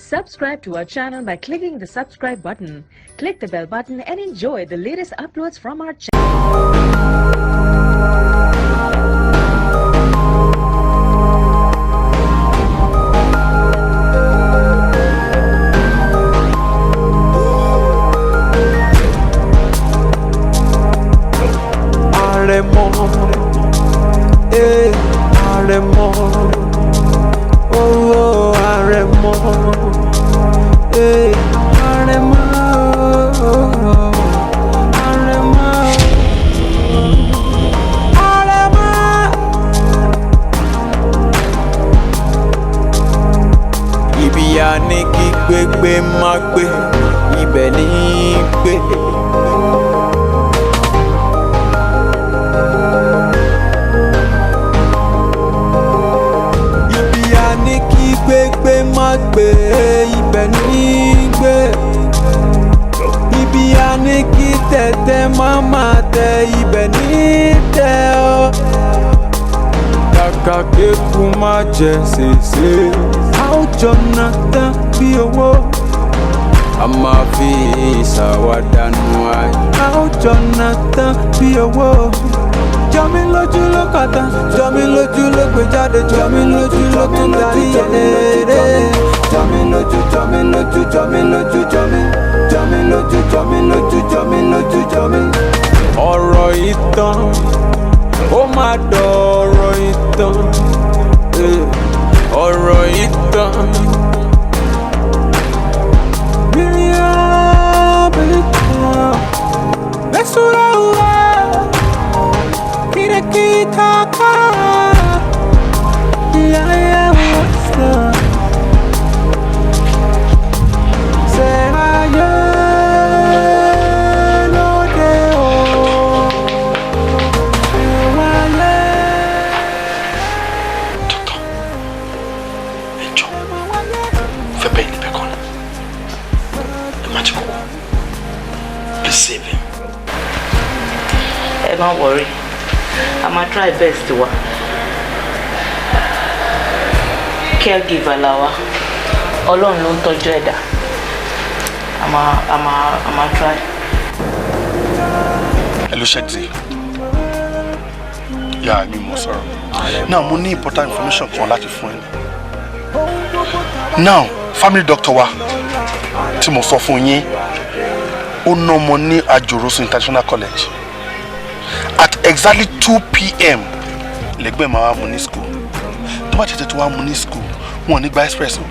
Subscribe to our channel by clicking the subscribe button. Click the bell button and enjoy the latest uploads from our channel. Aremo, Aremo, oh Aremo, Aremo, Aremo, Aremo. Ibi a ní kí gbégbé má gbé, ibẹ̀ ní gbé. Gbé má gbé ibẹ̀ ní gbé ibi a ní kí tẹ̀tẹ̀ má má tẹ ibẹ̀ ní tẹ̀ ọ́ kàkà kéku má jẹ ṣèṣe a ó jọ ná tán bí owó a máa fi ìṣàwádànù ayé a ó jọ ná tán bí owó. Jomiloju ló kàtà, Jomiloju ló gbé jáde, Jomiloju ló tún darí ẹ̀ẹ́dẹ́. Jomiloju, Jomiloju, Jomiloju, Jomi, Jomiloju, Jomiloju, Jomiloju, Jomi. Ọ̀rọ̀ ìtàn, ó máa dọ̀rọ̀ ìtàn, ọ̀rọ̀ ìtàn. Mílíọ̀nù bílíọ̀nù, bẹ́sùrọ̀ wá. Kaka, yeah, what's up? Say I no day Doctor, Joe, for paying the bacon. The magical. Please save him. Hey, don't worry. I'ma try best to work. Caregiver lawa. Ọlọ́run ló ń tọ́jú ẹ̀dá. I'ma try. Hello, Shedzi. Yeah, I'm more sorry. Now, mo ní important information kan láti fún ẹ. Now, family doctor wa tí mo sọ fún yín, ó ná ọmọ ní Ajorosun International College. At exactly 2 p.m. lẹ́gbẹ́ máa wá mú ní school. Tó bá tètè tó wá mú ní school, wọ́n ní gba express o.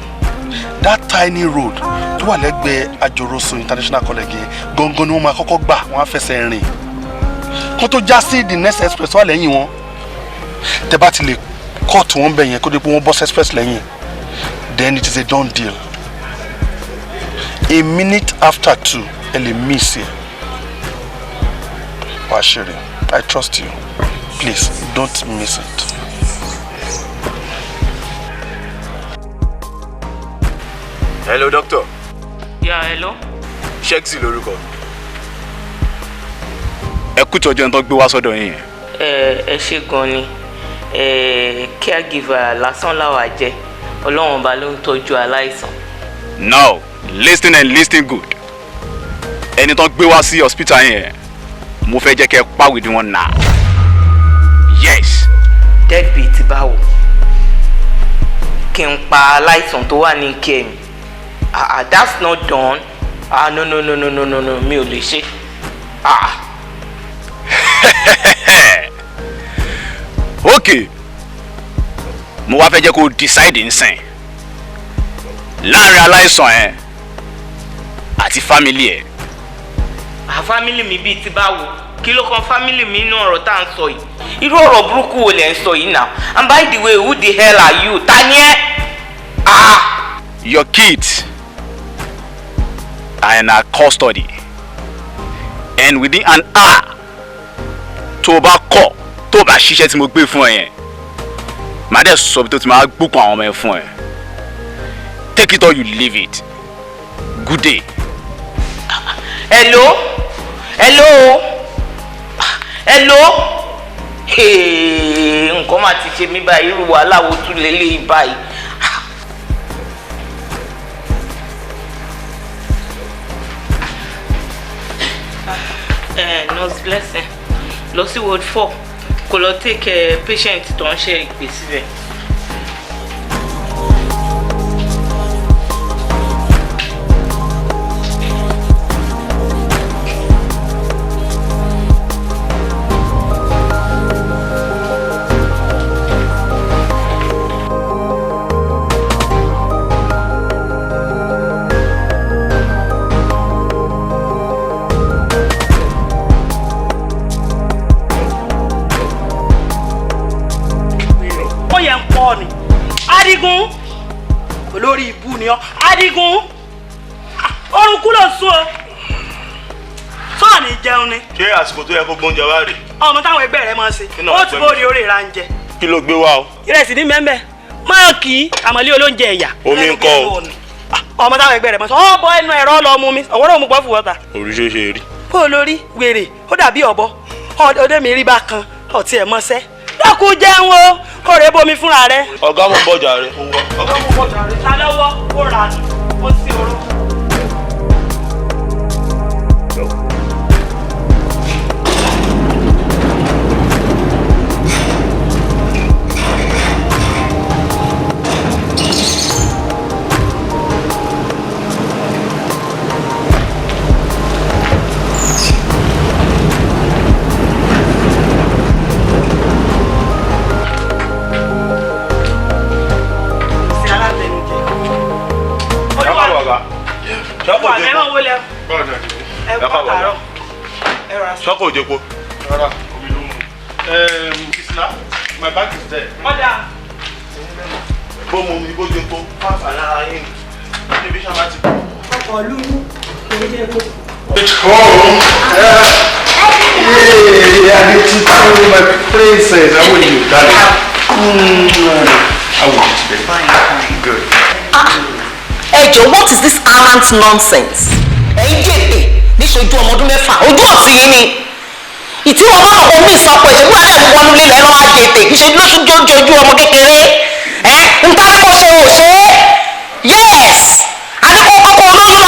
That tiny road tó wà lẹ́gbẹ̀ẹ́ Ajorosun International College yẹn gangan ni wọ́n máa kọ́kọ́ gbà, wọ́n á fẹsẹ̀ rìn. Kó tó já sí the next express wà lẹ́yìn wọn. Tẹ́ bá ti lè cut wọn bẹ̀ yẹn kó dé pé wọ́n bọ́ express lẹ́yìn. Then it is a done deal. A minute after 2, ẹ lè miss it. Wàá ṣeré. I trust you. Please, don't miss it. Hello, doctor. Yeah, hello. Shexi lórúkọ. Ẹ kú tọ́jú ẹni tó gbé wá sọ́dọ̀ yín. Ẹ ṣé gan ni. Caregiver lásán láwa jẹ́. Ọlọ́run bá ló ń tọ́jú aláìsàn. Now, listen and listen good. Ẹni tó gbé wá sí hospital yẹn. Mo fẹ́ jẹ́ kẹ́ pa with wọn now. Yes. Deadbeat báwo? Kí n pa aláìsàn tó wà ní care mi. That's not done. No, mi ò lè ṣe. Okay. Mo wá fẹ́ jẹ́ kó decide nsìn. Láàrin aláìsàn ẹ àti family ẹ. Family mi bíi ti báwo? Kí ló kan family mi nínú ọ̀rọ̀ tá à ń sọ yìí? Irú ọ̀rọ̀ burúkú wo lẹ ń sọ yìí now? And by the way, who the hell are you? Ta ni ẹ́? Your kids are in our custody. And within an hour, tó bá kọ̀, tó bá ṣiṣẹ́ tí mo gbé fún ẹ yẹn, màá dẹ̀ sọ bí tó ti máa gbókun àwọn ọmọ ẹ fún ẹ. Take it or you leave it. Good day. Hello? Nǹkan máa ti ṣe mí báyìí, irú wàhálà wo tún lélẹ́yìí báyìí. Nurse Blessing lọ sí ward 4 kó lọ take care patient tó ń ṣe ìpè síbẹ̀. Adigun olórí ibu ni ọ Adigun orun kú ló sún ọ sọ ní jẹun ni. ṣé àsìkò tó yẹ kó gbóúnjẹ wá rè. ọmọ táwọn ẹgbẹ́ rẹ máa ń ṣe ó ti bóde orí ìra ń jẹ. kí ló gbé wá o. ìrẹsì ní mẹ́mbẹ́ máa kì í àmọ́lé olóúnjẹ ẹ̀yà. omi ń kọ́ o. ọmọ táwọn ẹgbẹ́ rẹ máa ń sọ ọ bọ ẹnu ẹ̀rọ lọ mú mi ọ̀wọ́rọ̀ òun gbọ́ fún wọ́ta. oríṣiríṣi rí. bó o lórí wèrè ó dàbí ọ̀bọ ọdẹ mi rí bá kan ọtí ẹ̀ mọ́sẹ́ dákú jẹun o kó rè bomi fúnra rẹ. ọ̀gá mo bọ̀jà rẹ. ọ̀gá mo bọ̀jà rẹ ta lọ́wọ́ ó ra nù ó sí oró. Sọ́kò òjèpo. Isla, my bag is there. Mọ́dà. Bó mu mi bó jèpo, fáfà lára yín. Níbi iṣẹ́ máa ti kú. Ọkọ̀ lúmú, èdè epo. It's home. Yeah, I need to tell you my princess. How are you, darling? How are you today? Fine. Good. Joe, what is this arrant nonsense? Níṣojú ọmọ ọdún mẹ́fà ojú ọ̀tí yìí ni ìtí wọn bá wọn mí ìsọpọ̀ ìṣèlú alẹ́ ìlú wọnú lílẹ̀ lọ́wọ́ àjètè ìṣojú lóṣoojú ọmọ kékeré n ta ni kò ṣe ò ṣe é yes àdìpọ̀ kọ́kọ́ olóyún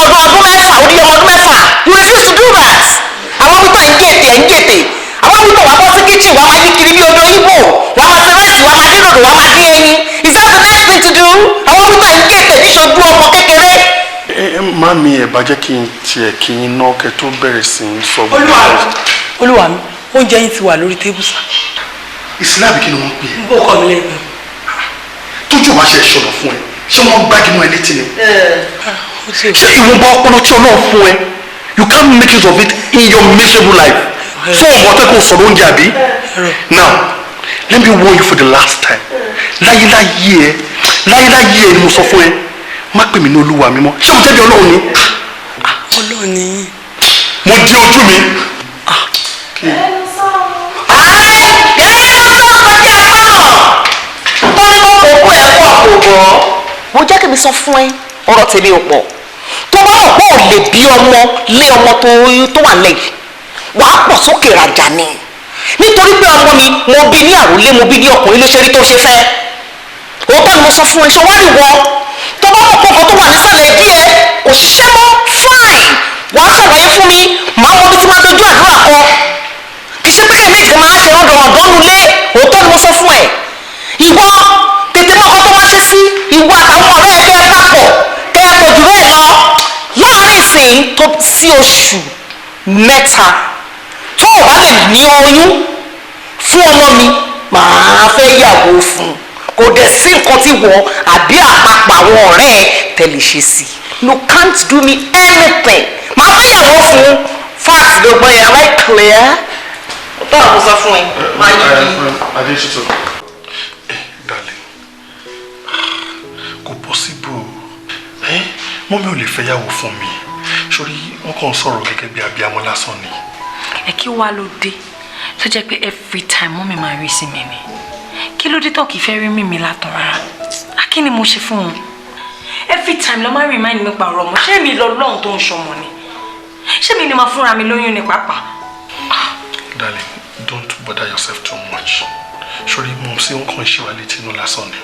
ọmọ ọdún mẹ́fà orí ọmọ ọdún mẹ́fà you refuse to do that àwọn wípé ń jètè àwọn wípé wàá bọ́ sí kitchen wàá máa yí kiri bí odò Igbo wàá máa ṣe rẹ́sì wàá máa dín dòdò wàá máa dín ẹyin is that the next thing to do àwọn wípé ń jètè níṣojú ọmọ kékeré. Mami ẹ bá jẹ́ kí n tiẹ̀ kí n ná kẹ́ tó bẹ̀rẹ̀ sí í sọ. Olúwa mi oúnjẹ yín ti wà lórí tébù sá. Ìsìláàmù kí ni wọ́n pè é. Bó kọ́ mi lẹ́gbẹ̀ẹ́. Tójú ọba ṣe ṣọ̀nà fún ẹ ṣé wọ́n gbági mọ́ ẹ létí ni. Ṣé ìwọ̀nba ọpọlọ tí Ọlọ́run fún ẹ you can't make use of it in your miserable life. Fún ọmọ ọtẹ kò sọ̀rọ̀ oúnjẹ àbí. Now let me warn you for the last time. Láyéláyé ẹ ni mo sọ fún ẹ. Má pè mí ní Olúwa mi mọ́ ṣé o jẹ́bi Ọlọ́run ni. Ọlọ́run ni. Mo di ojú mi. Mo jẹ́ kí mi sọ fún ẹ ọ̀rọ̀ tèmi ò pọ̀ tó bá wọ̀ pé ò lè bí ọmọ lé ọmọ tó wà lẹ́yìn wàá pọ̀ sókè rajà ni nítorí pé ọmọ mi mo bí ní àròlé mo bí ní ọkùnrin ló ṣe rí tó ṣe fẹ́ òótọ́ ni mo sọ fún ẹ ṣe wá rí wọ tó bá wọ̀ pé ọkọ̀ tó wà nísàlẹ̀ díẹ̀ kò ṣiṣẹ́ mọ́ fine wàá ṣàlàyé fún mi màá mọ bí tí máa dojú àdúrà kọ kì í ṣe pé kẹ́míkì máa ṣe rọ́dọ̀rọ̀dọ́ nulẹ̀ òótọ́ ni mo sọ fún ẹ ìwọ tètè mọ́ ọkọ̀ tó máa ṣe sí ìwọ àtàwọn ọ̀rẹ́ ẹ kẹ́ ẹ dàpọ̀ kẹ́ ẹ pọ̀ jù bẹ́ẹ̀ lọ láàárín ìsìn tó sí oṣù mẹ́ta tó o bá lè ní oyún fún ọmọ mi màá fẹ́ yàgò fún kò dẹ̀ sí nǹkan tí wọ́n àbí àpapọ̀ àwọn ọ̀rẹ́ ẹ tẹ̀lé ṣe sí you can't do me anything màá fẹ́ yàgò fún fact gbogbo yẹn am I clear? ó tọ́ àwọn sọ fún ẹ máa yí i. Darling, kò possible mọ́mí ò lè fẹ́yàwó fún mi sórí wọ́n kàn ń sọ̀rọ̀ gẹ́gẹ́ bí abiyamọ lásán ni. ẹ kí wàá ló dé tó jẹ́ pé every time mọ́mí máa rí sí mi ni kí ló dé tó kìí fẹ́ rí mímí látọ̀ rárá kí ni mo ṣe fún wọn every time ló máa ń remind mi pa ọ̀rọ̀ ọmọ ṣé mi lọ lọ́hùn tó ń ṣọmọ ni ṣé mi ni máa fúnra mi lóyún ní pàápàá. Darling, don't bother yourself too much sórí mo sí nǹkan ṣe wà létí inú lásán ni.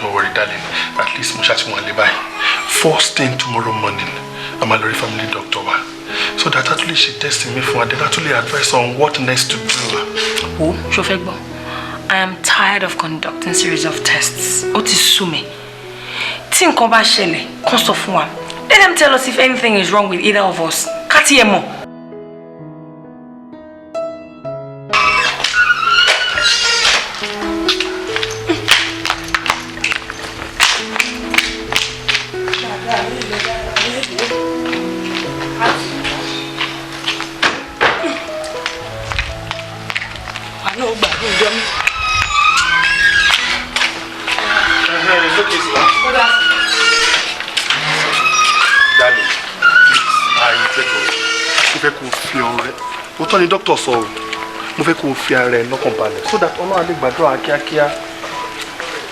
Don't worry, darling. At least mo ṣàtìwọ̀n lè báyìí. First thing tomorrow morning, I'm a family doctor wa. so that actually she tested me for and then actually advise on what next to do. Oh, Shofegbo, I am tired of conducting series of tests. Otisume. Think about Shele, Konsofua. Let them tell us if anything is wrong with either of us. Katiemo. Ni doctor sọ mo fẹ́ kó fi ara ẹ lọ́kàn balẹ̀ so that Ọlọ́run lè gbàdúrà kíákíá.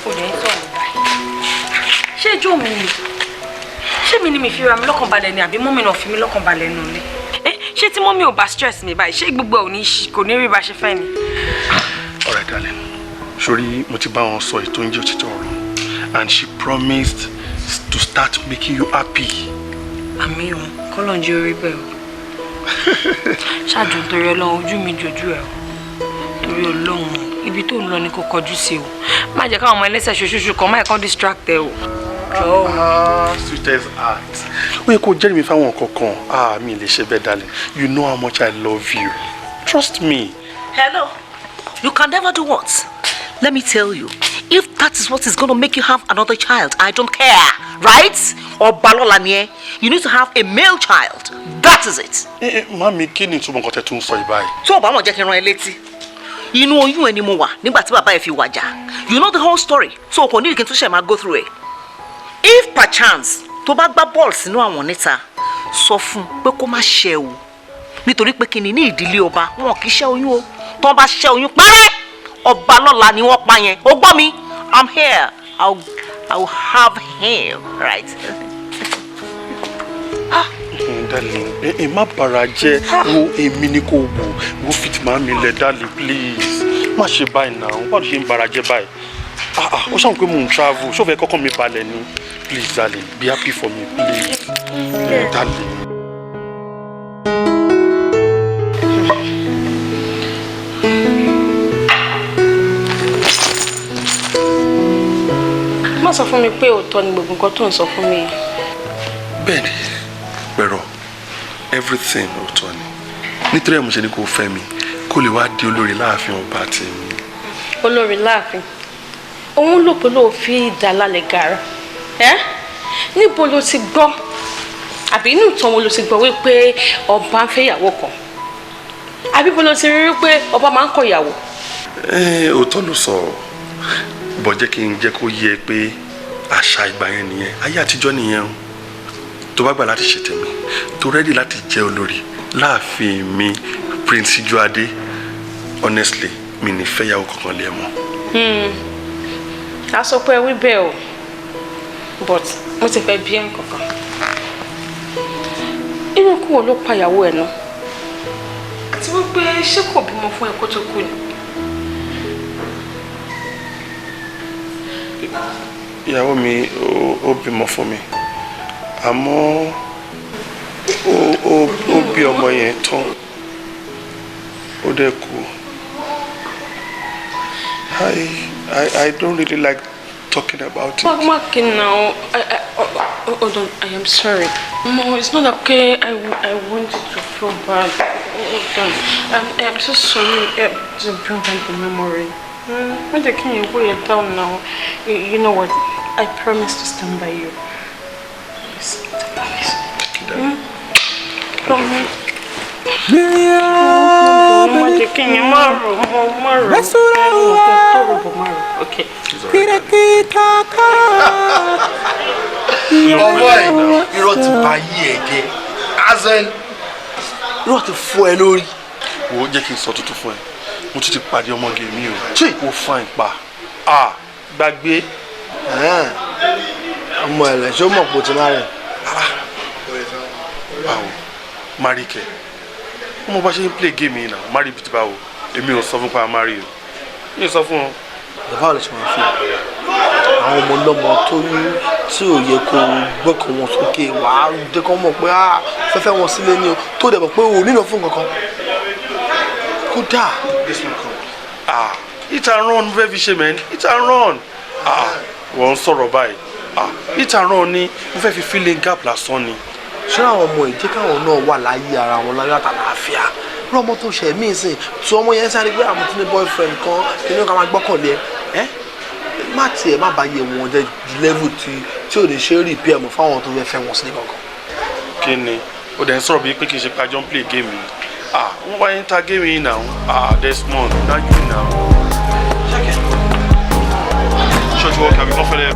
Ó dẹ̀ ń sọ̀rọ̀ báyìí. Ṣé Jomi ni? Ṣé mi ni mi fi ra mi lọ́kàn balẹ̀ ni àbí mọ́mì náà fi mi lọ́kàn balẹ̀ nù ni? Ṣé tí mọ́mì ò bá stress mi báyìí ṣé gbogbo ò ní kò ní rí bá ṣe fẹ́ ni? All right, darling. Sori mo ti bá wọn sọ ètò oúnjẹ òtítọ́ ọ̀rọ̀ and she promised to start making you happy. Àmì o, kọ́lọ̀ ń jẹ́ orí bẹ́ẹ̀ o. Ṣáàjò torí Ọlọ́run ojú mi jojú ẹ torí Ọlọ́run ibi tó ń lọ ni kò kọjú sí o má jẹ́ káwọn ọmọ ẹlẹ́sẹ̀ ṣoṣooṣù kan má kàn distract ẹ o. Sweetest heart. Ó yẹ kó jẹ́rìí mi fáwọn kankan mi lè ṣe bẹ́ẹ̀ darling. You know how much I love you. Trust me. Hello. You can never do what? Let me tell you. If that is what is going to make you have another child, I don't care, right? Or balola ni you need to have a male child. That is it. Mami, kí ni túmọ̀ nǹkan tẹ́ tún sọ ìbáyìí? So ba mo jẹ́ kí n rán ẹ létí. Inú oyún ẹni mo wà nígbà tí bàbá ẹ fi wàjà. You know the whole story. So kò ní kí n tún ṣe máa go through it. If perchance tó bá gbá ball sínú àwọn níta, sọ fún pé kó má ṣẹ́ o. Nítorí pé kíni ní ìdílé ọba, wọn kì í ṣẹ́ oyún o. Tó bá ṣẹ́ oyún pare. Ọba lọ́la ni wọ́n pa yẹn. Ó gbọ́ mi. I'm here. I'll have him, right? Darling, má bara jẹ́ wo èmi ni kò wo fit máa mi lẹ̀ darling please. Má ṣe báyìí now. Why do you bara jẹ́ báyìí? Ó ṣàwọn pé mò ń travel. Ṣó fẹ́ kọ́kọ́ mi balẹ̀ ni. Please darling, be happy for me, please. Darling. Má sọ fún mi pé òótọ́ ni gbogbo nǹkan tó ń sọ fún mi. Bẹ́ẹ̀ni, pero everything òótọ́ ni. Nítorí ẹ̀ mo ṣe ní kó fẹ́ mi, kó lè wá di olórí láàfin ọba tèmi. Olórí láàfin? Òun ló pé ló fi ìdálálẹ̀ gara. Níbo ló ti gbọ́? Àbí inú ìtàn wo ló ti gbọ́ wípé ọba ń fẹ́ ìyàwó kan? Àbí bó ló ti rí wípé ọba máa ń kọ ìyàwó? Òótọ́ ló sọ. Bọ̀ jẹ́ kí n jẹ́ kó yé pé àṣà ìgbà yẹn nìyẹn ayé àtijọ́ nìyẹn o tó bá gbà láti ṣe tèmi tó rẹ́dì láti jẹ́ olórí láàfin mi Prince Sijuade honestly mi ní fẹ́yàwó kankan lé mọ́. A sọ pé wí bẹ́ẹ̀ o but mo ti fẹ́ bí ẹ̀ kankan irú kú wo ló pa ìyàwó ẹ̀ náà àti wípé ṣé kò bímọ fún ẹ kó tó kú ni. Ìyàwó mi ó bímọ fún mi àmọ́ ó bí ọmọ yẹn tán ó dẹ̀ kú. I don't really like talking about it. Marking now. Hold on. I am sorry. No, it's not okay. I want you to feel bad. Hold on. I'm so sorry. To bring back the memory. When they can you weigh it down now? You know what? I promise to stand by you. Please. Promise. Okay. Irọ́ ti bá yí ẹ jẹ́ azen irọ́ ti fọ́ ẹ lórí. Wo jẹ́ kí n sọ tuntun fún ẹ mo tún ti pàdé ọmọge mi o ṣé kò fa ìpa gbàgbé. Ọmọ ẹ̀rẹ̀ ṣé ó mọ̀ pò ti máa rẹ̀. Báwo mari kẹ ọmọ bá ṣe ń play game yìí náà mari bìtì báwo èmi ò sọ fún pa mari o mi ò sọ fún ọ. Bàbá ò lè ṣe wọn fi àwọn ọmọ ọlọ́mọ tó tí ò yẹ kó gbọ́kàn wọn sókè wà á jẹ́ kó mọ̀ pé fẹ́fẹ́ wọn sílé ni o tó dẹ̀ mọ̀ pé o nílò fún kankan kódà. Hit and run fẹ́ fi ṣe mẹ́ni hit and run wọ́n ń sọ̀rọ̀ báyìí hit and run ni mo fẹ́ fi filling gap lásán ni. ṣé àwọn ọmọ ìjẹ́ káwọn náà wà láyé ara wọn láyé àtàlàáfíà rọ ọmọ tó ṣẹ̀ mí sìn tí ọmọ yẹn sáré pé àwọn tí ní boyfriend kan kí ni ká máa gbọ́kànlé ẹ má tiẹ̀ má bá yẹ wọn jẹ́ level tí ò ní ṣe rí bí ẹ̀mọ́ fáwọn tó fẹ́ wọn sí ní kankan. kí ni o dẹ̀ ń sọ̀rọ̀ bíi pé kì í ṣe pé a jọ ń play game yìí wọ́n wáyé ń ta game yìí náà Desmond dájú náà. ṣojú ọkà mi kàn fẹ́lẹ́.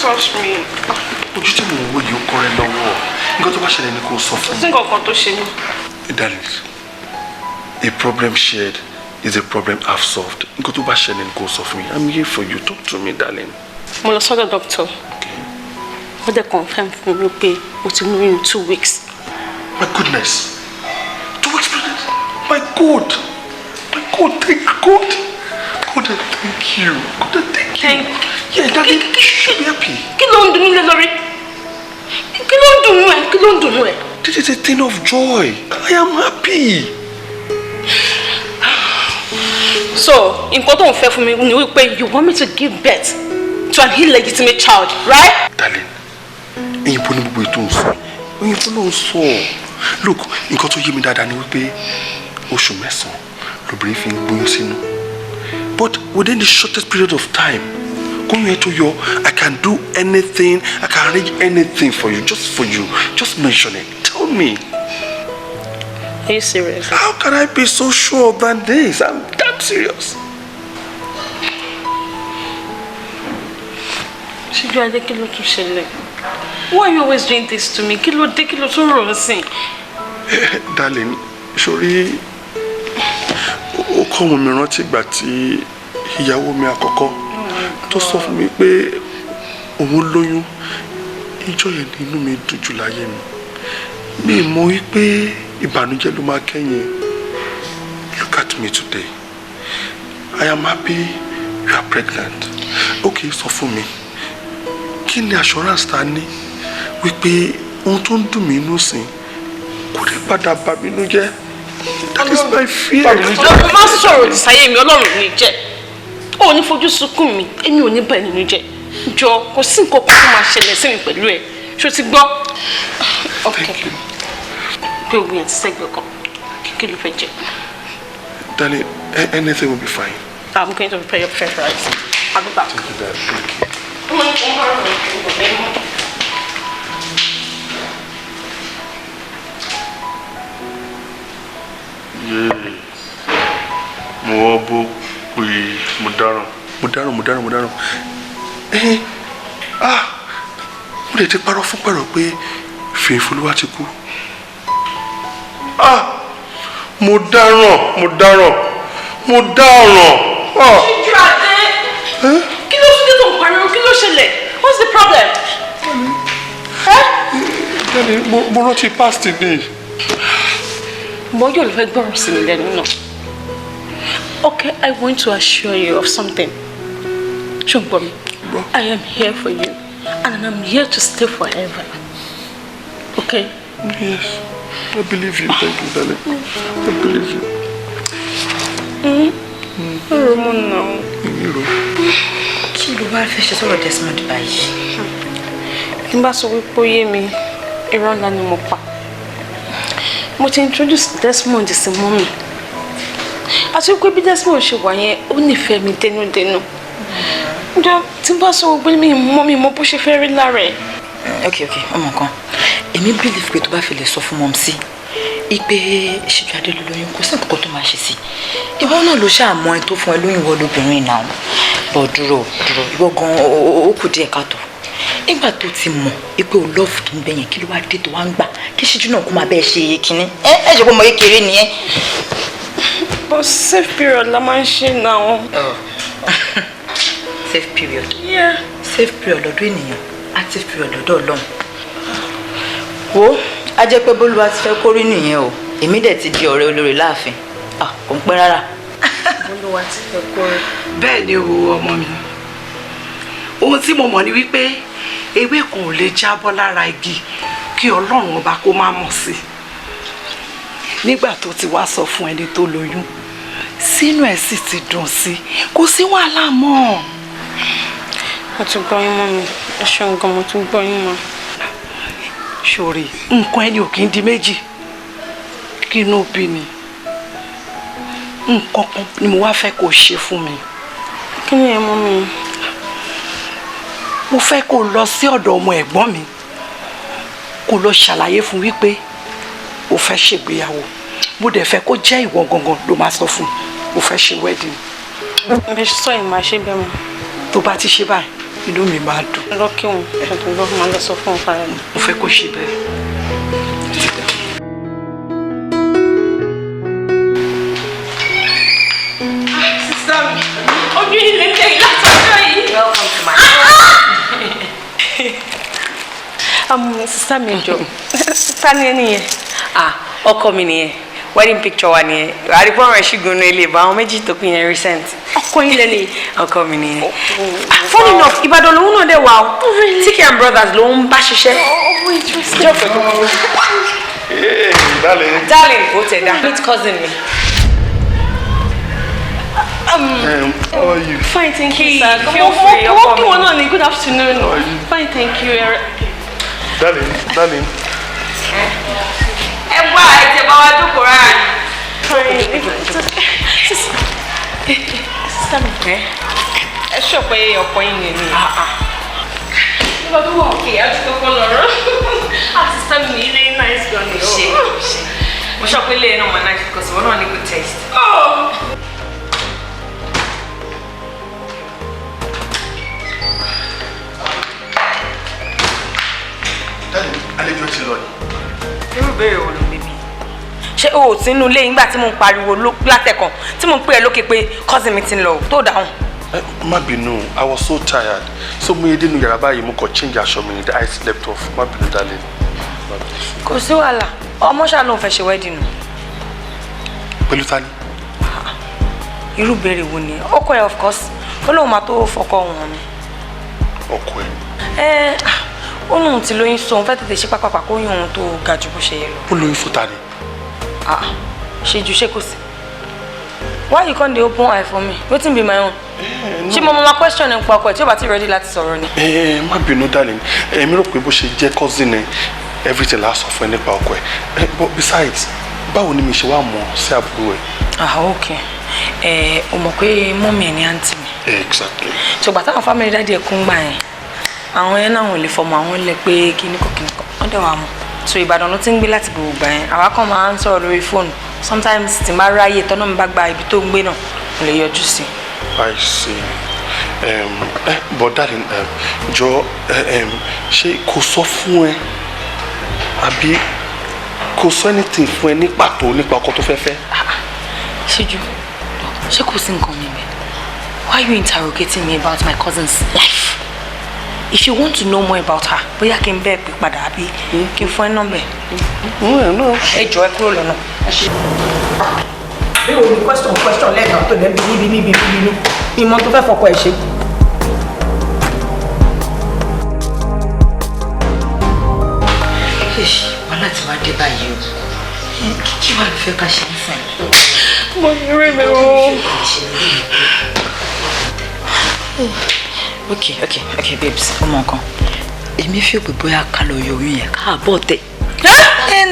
Touch me. Ojú tí mo wo yìí ó kọ́ ẹ lọ́wọ́. Nǹkan tó bá ṣẹlẹ̀ ni kò sọ fún mi. Kò sí nǹkan kan tó ṣe mí. Darling, a problem shared is a problem half solved. Nǹkan tó bá ṣẹlẹ̀ ni kò sọ fún mi. I'm here for you. Talk to me, darling. Mo lọ sọ́dọ̀ doctor. Ó dẹ̀ confirm fún mi pé mo ti lóyún in 2 weeks. My goodness. 2 weeks pregnant? My God. My God, thank God. God, thank you. God, thank you. Yeah, darling, you should be happy. Kí ló ń dùn mí lórí? Kí ló ń dùn mí ẹ? Kí ló ń dùn mí ẹ? This is a thing of joy. I am happy. So, nǹkan tó ń fẹ́ fún mi ni wípé you want me to give birth to an illegitimate child, right? Darling, òyìnbó ni gbogbo ètò ń sọ. Òyìnbó ló ń sọ. Look, nǹkan tó yé mi dáadáa ni wípé oṣù 9 lobìnrin fi ń gbóyún sínú. But within the shortest period of time, going into your, I can do anything, I can arrange anything for you, just for you. Just mention it. Tell me. Are you serious? How can I be so sure than this? I'm damn serious. Sijuade, kí ló tún ṣẹlẹ̀? Why are you always doing this to me? Kí ló dé, kí ló tún rò ó sí? Darling, sorry. Ó kọ́ mi rántí ìgbà tí ìyàwó mi àkọ́kọ́ tó sọ fún mi pé òun lóyún. Ìjọ́ yẹn ni inú mi dùn jù láyé mi. Mi mọ̀ wípé ìbànújẹ́ ló máa kẹ́yìn. Look at me today. I am happy you are pregnant. Okay, sọ fún mi. Kí ni assurance ta ní wípé ohun tó ń dùn mí inú sìn kò lè padà bà mí inú jẹ́? That is my fear. Lọ́kùn má sọ̀rọ̀ ìsáyé mi, Ọlọ́run ní jẹ́. Ó ní fojú sunkún mi, èmi ò ní bẹ̀ nínú jẹ́. Jọ, kò sí nǹkan kan tó máa ṣẹlẹ̀ sí mi pẹ̀lú ẹ̀. Ṣó ti gbọ́? Okay. Pé òun yẹn ti sẹ́gbẹ̀ẹ́ kan. Kí ló fẹ́ jẹ? Darling, anything will be fine. I'm going to prepare your fresh rice. I'll be back. Thank you, Dad. Thank you. Mo bó pé mo dáràn. Mo lè ti parọ́ fún pẹ̀rọ pé Fèyìfolúwa ti kú. Mo dáràn. Sijuade! Kí ló tún dé tó ń pariwo? Kí ló ṣẹlẹ̀? What's the problem? Mo rántí past ni. Mo yóò fẹ́ gbọ́rọ̀ sí mi lẹ́nu náà. Okay, I want to assure you of something. Ṣùgbọ́n I am here for you and I'm here to stay forever. Okay? Yes, I believe you. Thank you, darling. I believe you. Aremo now. Kí ló wá fẹ́ ṣe sọ̀rọ̀ Desmond báyìí? Tí n bá sọ wípé ó yé mi, irọ́ ńlá ni mo pa. Mo ti introduce Desmond sí mọ́mì. Àti wípé bí Desmond ṣe wà yẹn, ó nífẹ̀ẹ́ mi dénúdénú. Ǹjọ́ tí n bá sọ wípé mi mọ́ bó ṣe fẹ́ rí lára ẹ̀. Okay, ọmọ kan. Èmi believe pé tó bá fi lè sọ fún mọ́m sí ipe Sijuade ló lóyún kò sí nǹkan tó máa ṣe sí. Ìwọ náà ló ṣàmọ́ ẹ tó fún ẹ lóyún ìwọ lóbìnrin náà. Bọ̀ dúró ìwọ gan ó kù díẹ̀ káàtó. Nígbà tó ti mọ̀ pé o love kí n bẹ̀yẹn kí ló wá dé tó wá ń gbà kí Ṣíjú náà kó máa bẹ́ẹ̀ ṣe kinní. Ẹ ṣe pé ọmọ kékeré ni ẹ. But safe period la máa ń ṣe now. Oh. Safe period. Yeah. Safe period lọ́dọ̀ ènìyàn, active period lọ́dọ̀ Ọlọ́run. Wo, a jẹ́ pé Bólúwa ti fẹ́ kórí nìyẹn o. Èmi dẹ̀ ti di ọ̀rẹ́ olórí láàfin. Kò ń pẹ́ rárá. Bólúwa ti fẹ́ kórí. Bẹ́ẹ̀ ni o ọmọ mi. Ohun tí mo mọ̀ ni wípé ewé kan ò lè jábọ́ lára igi kí Ọlọ́run ọba kó má mọ̀ sí. Nígbà tó ti wá sọ fún ẹni tó lóyún, sínú ẹ̀ sì ti dùn sí, kò sí wàhálà mọ́. Mo tún gbọ́ yín mọ́ mi, ẹ ṣeun gan, mo tún gbọ́ yín mọ́. Ṣòrí, nǹkan ẹni ò kí ń di méjì, kí inú bí ni. Nǹkan kan ni mo wá fẹ́ kó ṣe fún mi. Kí ni ẹ mọ́ mi? Mo fẹ́ kó lọ sí ọ̀dọ̀ ọmọ ẹ̀gbọ́n mi, kó lọ ṣàlàyé fún wípé o fẹ́ ṣègbéyàwó. Mo dẹ̀ fẹ́ kó jẹ́ ìwọ gangan ló máa sọ fún o fẹ́ ṣe wedding. Ẹ sọ yìí máa ṣe bẹ́ẹ̀ mọ́. Tó bá ti ṣe báyìí, inú mi máa dùn. Lọ kí wọn, ṣètò lọ máa lọ sọ fún ọ̀pá rẹ̀. Mo fẹ́ kó ṣe bẹ́ẹ̀. Sísá mi, ojú ilé ń tẹ̀yìn látọjọ́ yìí. Welcome to my house. Sísá mi jọ, sísá ni ẹni yẹn. Ọkọ mi nìyẹn. Wedding picture wa nìyẹn. Àdìpọ̀ rẹ̀ ṣùgbọ́n ní ilé ìbá àwọn méjì tó pín yẹn recent. Ọkọ yín lẹ́ni. Ọkọ mi nìyẹn. Funny enough, Ìbàdàn lòun náà dẹ̀ wà ó. TK and Brothers ló ń bá ṣiṣẹ́. Hey, darling. Darling, ó tẹ̀ dá. Meet cousin mi. How are you? Fine, thank you, sir. Feel free. Okay, good afternoon. How are you? Fine, thank you. Darling. Ẹ wá ẹ tẹ bá wa jókòó rárá ni. Fine. Sísá mi. Ẹ ṣọ̀ pé ọ̀pọ̀ yín ni èmi. Nígbà tó wà òkè, a ti kọ́kọ́ lọ́rọ́. Àti sísá mi ní ilé nice gan ni. Ṣé mo sọ pé ilé ẹ̀ náà máa nice because wọn náà ní good taste. Àlejò ti lọ ni. Irú ìbéèrè wo ló ń bèbí? Ṣé o ò sínú ilé nígbà tí mo ń pariwo látẹ̀kàn tí mo ń pè ẹ́ lókè pé cousin mi ti ń lọ tó dáhùn? Má bínú, I was so tired. So mo yẹ dénú yàrá báyìí mo kàn change aṣọ mi ni that I slept off. Má bínú darling. Kò sí wàhálà, ọmọ ṣáà ló ń fẹ́ ṣe wedding nù. Pẹ̀lú ta ni? Irú ìbéèrè wo ni? Ọkọ ẹ̀ of course, ó lóun máa tó fọkọ wọn mi. Ọkọ ẹ̀. Ó lóun ti lóyún so òun fẹ́ tètè ṣe pápápá kó yún òun tó ga jù bó ṣe yẹ lọ. Ó lóyún fún ta ni? Ṣe ju ṣé kò sí. Why you come dey open eye for me? Wetin be my own? Ṣé mo máa question ẹ̀ ń pa ọkọ ẹ̀ tí ó bá ti ready láti sọ̀rọ̀ ni? Má bínú darling. Èmi rò pé bó ṣe jẹ́ cousin ẹ̀ everything la sọ fún ẹ nípa ọkọ ẹ̀. But besides, báwo ni mi ṣe wá mọ̀ sí àbúrò ẹ̀? Okay. O mọ̀ pé mọ́mí ẹ̀ ní àǹtí mi. Exactly. Ṣùgbọ́n táwọn family dáàdì ẹ̀ kún gbà yẹn. Àwọn yẹn náà ò lè fọmọ àwọn lẹ pé kíníkọ wọ́n dẹ̀ wà mọ́. So Ìbàdàn ló ti ń gbé láti gbogbo gbà yẹn. Àwa kan máa ń sọ̀rọ̀ lórí fóònù. Sometimes tí n bá ráyè tọ́nà mi bá gba ibi tó ń gbé náà mo lè yọjú sí. I see. But darling, jọ ṣé kò sọ fún ẹ àbí kò sọ anything fún ẹ ní pàtó nípa ọkọ tó fẹ́ fẹ́? Ṣíjú, ṣé kò sí nǹkan mi bẹ́ẹ̀? Why are you interrogating me about my cousin's life? If you want to know more about her, bóyá kí n bẹ́ẹ̀ pè padà àbí kí n fún ẹ nọ́mbẹ̀. Ẹ jọ̀ọ́ ẹ kúrò lọ́nà. Bí o ní question lẹ́ẹ̀kan tó lẹ́ bí ìmọ̀ tó fẹ́ fọkọ ẹ̀ ṣe. Wàhálà tí wàá dé báyìí o. Kí wàá lè fẹ́ ká ṣe ń sìn? Mo ní rí mi o. Okay, babes. Ọmọ nǹkan. Èmi fi òpè bóyá ká lọ yọ oyún yẹn ká bọ̀ tẹ̀.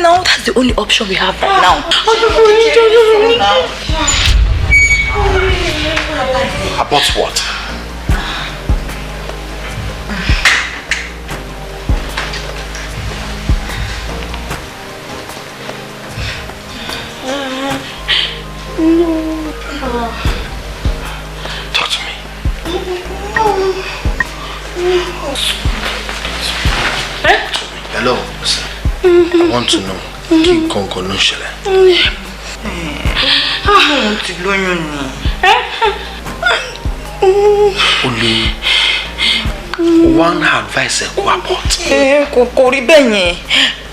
No, that's the only option we have right now. About what? Talk to me. Hello, sir. I want to know. Kí gangan ló ń ṣẹlẹ̀? Mo ti lóyún ni. Olè. One advice kò abort. Kò rí bẹ́ẹ̀ yẹn.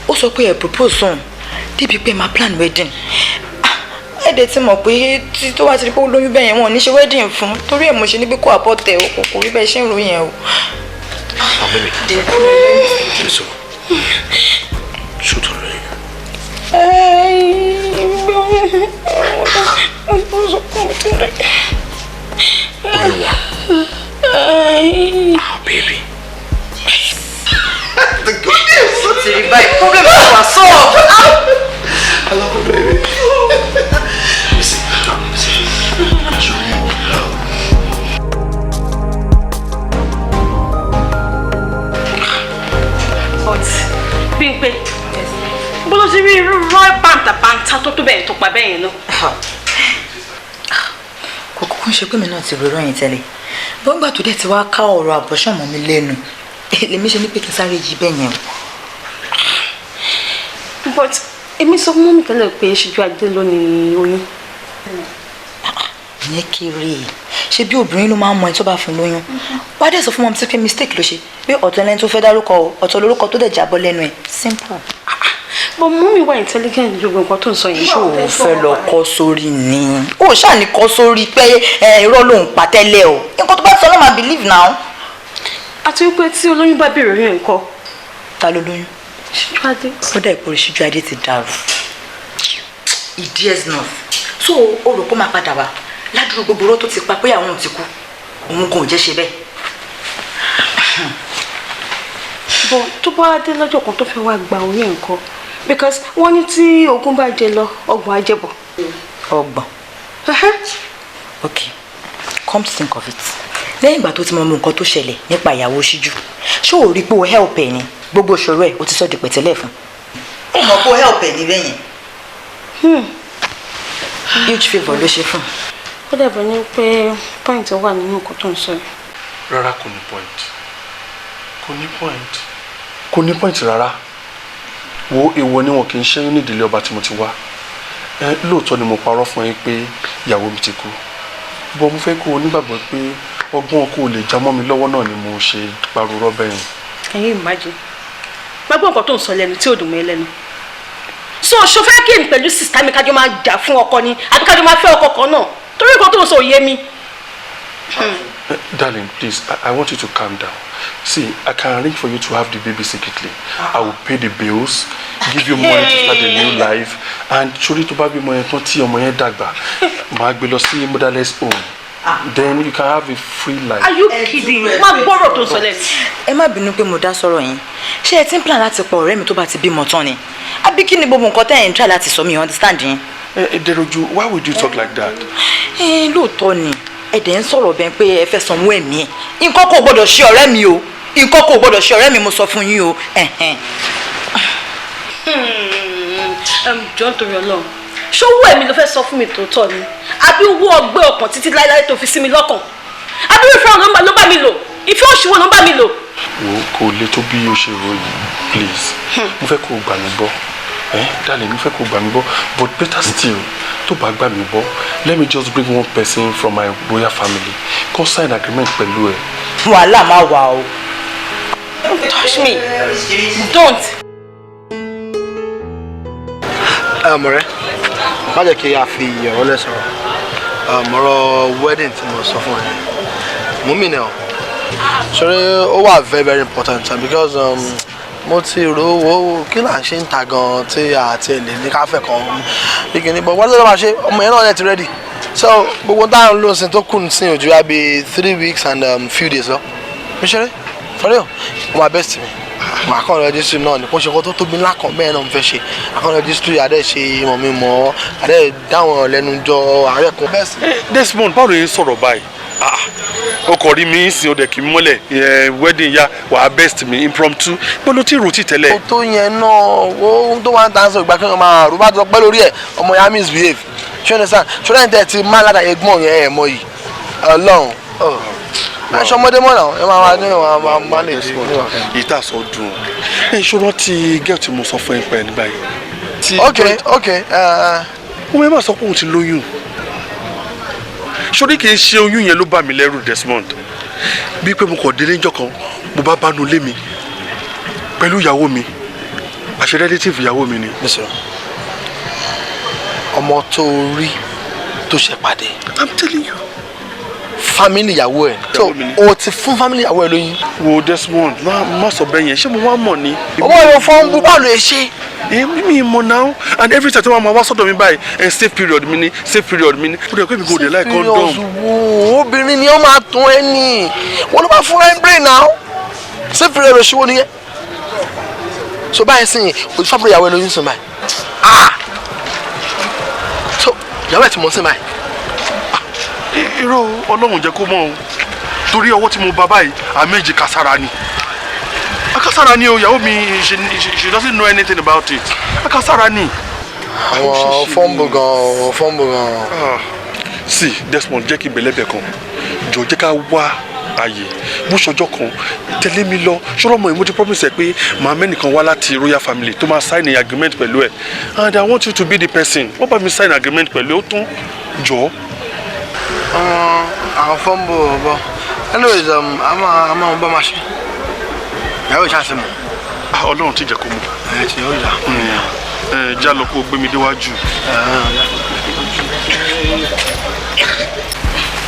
Ó sọ pé ẹ propose on. Débi pé ma plan wedding. Ẹ̀dẹ̀ tí mọ̀ pé tí tó wá ti rí pé ó lóyún bẹ́ẹ̀ yẹn wọn ò ní ṣe wedding fún. Torí ẹ̀ mo ṣe ní pé kò abort ẹ̀ o. Kò rí bẹ́ẹ̀ ṣe ń ro yẹn o. Baby. So. Shoot on me. Baby. The good news. Problem was solved. I love you, baby. Listen. Bímpé, bó ló ti rí irú rọ́ọ̀ bàǹtàbàǹtà tó bẹ́ẹ̀ tó pa bẹ́ẹ̀ yẹn náà. Kò kúkú ń ṣe pé mi náà ti ròrọ́ yẹn tẹ́lẹ̀. Bọ́ngbà tó dẹ̀ ti wá ká ọ̀rọ̀ àbọ̀ṣọ́ mọ́ mi lẹ́nu. Lèmi ṣe ní pé kí n sáré jí bẹ́ẹ̀ yẹn o. But èmi sọ fún mọ́mí tẹ́lẹ̀ pé Síjúadé ló ní oyún. Ìyẹn kéré. Ṣé bí obìnrin ló máa ń mọ ẹni tó bá fún lóyún? Wá dẹ̀ sọ fún mọ́mí tí pé mistake ló ṣe. Pé ọ̀tọ̀ lẹ́ni tó fẹ́ dárúkọ o, ọ̀tọ̀ lórúkọ tó dẹ̀ jábọ́ lẹ́nu ẹ̀. Simple. But mọ́mí wà intelligent ju gbogbo nǹkan tó ń sọ yẹn. Ṣé o fẹ́ lọ kọ́ sórí ni? O ṣáà ní kọ́ sórí pé irọ́ ló ń pa tẹ́lẹ̀ o. Nǹkan tó bá sọ náà máa believe now. Àti wípé tí olóyún bá bèrè rí nǹkan. Ta ló lóyún? Síjúadé. Ó dà ìpòrí Síjúadé ti dàrú. Ìdí ẹ̀sìn náà. So o rò pé ó máa padà wá ládùúgbò gbogbo ọ̀rọ̀ tó ti pa pé àwọn ò ti kú. Òun kò jẹ́ ṣe bẹ́ẹ̀. Bọ̀ tó bá dé lọ́jọ́ kan tó fẹ́ wá gba oyún nǹkan. Because wọ́n ní tí ogún bá jẹ lọ, ọgbọ̀n á jẹbọ. Ọgbọ̀n. Okay, come to think of it. Lẹ́yìn ìgbà tó ti mọ nǹkan tó ṣẹlẹ̀ nípa ìyàwó Síjú, ṣé o rí pé o help ẹ ni? Gbogbo ìṣòro ẹ̀ o ti sọ di pẹ̀tẹ́lẹ̀ fún. Ó mọ̀ pé o help ẹ ní bẹ́yẹn. Huge favour ló ṣe fún. Ó dàbí ní pé point wà nínú nǹkan tó ń sọ yìí. Rárá kò ní point. Kò ní point rárá. Wo èèwọ̀ ni wọn kì í ṣẹ́yún ní ìdílé ọba tí mo ti wá. Lóòótọ́ ni mo parọ́ fún ẹ pé ìyàwó mi ti kú. Bọ́ mo fẹ́ kó o nígbàgbọ́ pé ọgbọ́n kó o lè já mọ́ mi lọ́wọ́ náà ni mo ṣe parọ́ bẹ́yìn. Can you imagine? Gbàgbọ́ nǹkan tó ń sọ lẹ́nu tí ò dùn mọ́ ẹ lẹ́nu. So ṣo fẹ́ kí n pẹ̀lú sista mi kájọ máa jà fún ọkọ ni àbí kájọ máa fẹ́ ọkọ kan náà? Torí nǹkan tó ń sọ ò yé mi. Darling, please, I want you to calm down. See, I can arrange for you to have the baby secretly. I will pay the bills, give you money to start a new life, and surely to baby mo yẹn tán tí ọmọ yẹn dàgbà, màá gbé lọ sí motherless home. Then you can have a free life. Are you kidding? Má gbọ́rọ̀ tó ń sọ lẹ́nu. Ẹ má bínú pé mo dá sọ̀rọ̀ yín. Ṣé ẹ ti ń plan láti pa ọ̀rẹ́ mi tó bá ti bímọ tán ni? Àbí kí ni gbogbo nǹkan tẹ́ ẹ̀ ń try láti sọ mi understand yín? Deroju, why would you talk like that? Lóòótọ́ ni. Ẹ̀dẹ̀ ń sọ̀rọ̀ bẹ́ẹ̀ pé ẹ fẹ́ sanwó ẹ̀mí ẹ̀. Nǹkan kò gbọ́dọ̀ ṣe ọ̀rẹ́ mi o. Nǹkan kò gbọ́dọ̀ ṣe ọ̀rẹ́ mi mo sọ fún yín o. Jọ̀ọ́ nítorí Ọlọ́run. Ṣé owó ẹ̀mí ló fẹ́ sọ fún mi tòótọ́ ni? Àbí owó ọgbẹ́ ọkàn títí láíláí tó fi sí mi lọ́kàn? Àbí ìfẹ́ ọ̀nà ló bá mi lò? Ìfẹ́ òṣìwò ló bá mi lò? Wo kò le tó bí o ṣe ròyìn, please. Mo fẹ́ kó o gbà mí gbọ́. Darling, mo fẹ́ kó o gbà mí gbọ́. But better still, tó bá gbà mí gbọ́, let me just bring one person from my royal family. Kó sign agreement pẹ̀lú ẹ. Wàhálà máa wà o. Don't touch me. Don't. Ọ̀rẹ́, má jẹ́ kí a fi ọ̀rọ̀ lẹ̀ sọ̀rọ̀. Ọ̀rọ̀ wedding tí mo sọ fún ẹ. Mú mi náà. Sọ̀rọ̀ ó wà very very important because mo ti rò ó kí là ń ṣe ń ta gan tí àti èlé ní káfẹ́ kan ìkíní bọ̀ wọ́n ló máa ṣe ọmọ yẹn náà lẹ́ ti ready. So gbogbo táwọn ló ń sin tó kù ní sin òjò yá bí 3 weeks and few days lọ. Mi ṣeré for real my best mi. Màá kàn registry náà ní kó ṣe kó tó tóbi ńlá kan bẹ́ẹ̀ náà mo fẹ́ ṣe. Àkàn registry adé ṣe ìmọ̀ mi mọ́ adé dáwọn lẹ́nu jọ ààrẹ kan bẹ́ẹ̀ sí. Desmond, báwo lè sọ̀rọ̀ báyìí? O kò rí mi sin ọdẹ kì í mọ́lẹ̀ wedding ya wà best mi impromptu gbọ́dọ̀ tí rò tí tẹ́lẹ̀. O tó yẹn náà o tó wá ń tàn sọ ìgbà kí wọ́n máa rò bá tó pẹ́ lórí ẹ̀ ọmọ ya misbehave ṣé o ní sàn ṣé o ní tẹ̀ ti máa ládàá ẹ̀gbọ́n yẹn ẹ̀ mọ yìí Ọlọ́run aṣọ ọmọdé mọ́ náà ẹ máa wá ní ìwà máa lè ṣe níwà. Ìta sọ dùn ìṣòro ti girl tí mo sọ fún ẹ pẹ́ nígbà yìí. Okay ọmọ ẹ má sọ pé òun ti lóyún ṣorí kì í ṣe oyún yẹn ló bà mí lẹ́rù Desmond bí pé mo kàn délé ńjọ́ kan mo bá bánu lé mi pẹ̀lú ìyàwó mi àṣẹ relative ìyàwó mi ni. ọmọ tó rí tó ṣe pàdé. I'm telling you. family ìyàwó ẹ so o ti fún family ìyàwó ẹ lóyún. wo Desmond má sọ bẹ́ẹ̀ yẹn ṣé mo wá mọ̀ ni. ọmọ yóò fọ́n bú báwo lè ṣe. mi mọ̀ náà and every time tí wọ́n máa wá sọ́dọ̀ mi báyìí safe period mi ni safe period mi ni ó dẹ̀ pé mi kò dé láì condom. obìnrin ni ó máa tún ẹ ní wọn ló bá fún ẹ brain náà safe period òṣìwò nìyẹn so báyìí sìn o ti fábùrù ìyàwó ẹ lóyún sìn báyìí so ìyàwó ẹ ti mọ̀ sí báyìí. irọ́ Ọlọ́run jẹ́ kó mọ̀ o torí ọwọ́ tí mo bá báyìí àméjì kàsára ni akásárá ni o ìyàwó mi she doesn't know anything about it akásárá ni. àwọn fọ́ǹbù gan. sí Desmond jẹ́ kí bẹ̀lẹ́bẹ̀ kan jọ jẹ́ ká wá ààyè bó ṣọjọ́ kan tẹ̀lé mi lọ ṣọlọ́mọ ìmú ti promise ẹ pé màá mẹ́nìkan wá láti royal family tó máa sign agreement pẹ̀lú ẹ and I want you to be the person wọ́n bá mi sign agreement pẹ̀lú ẹ ó tún jọ. àwọn fọ́ǹbù ọ̀bọ anyways àmọ́ ọba máa ṣe ìyàwó ìṣàṣẹ mọ. Ọlọ́run ti jẹ́ kó mọ̀. ẹ ti yọ ìyá. já lọ kó gbé mi déwájú.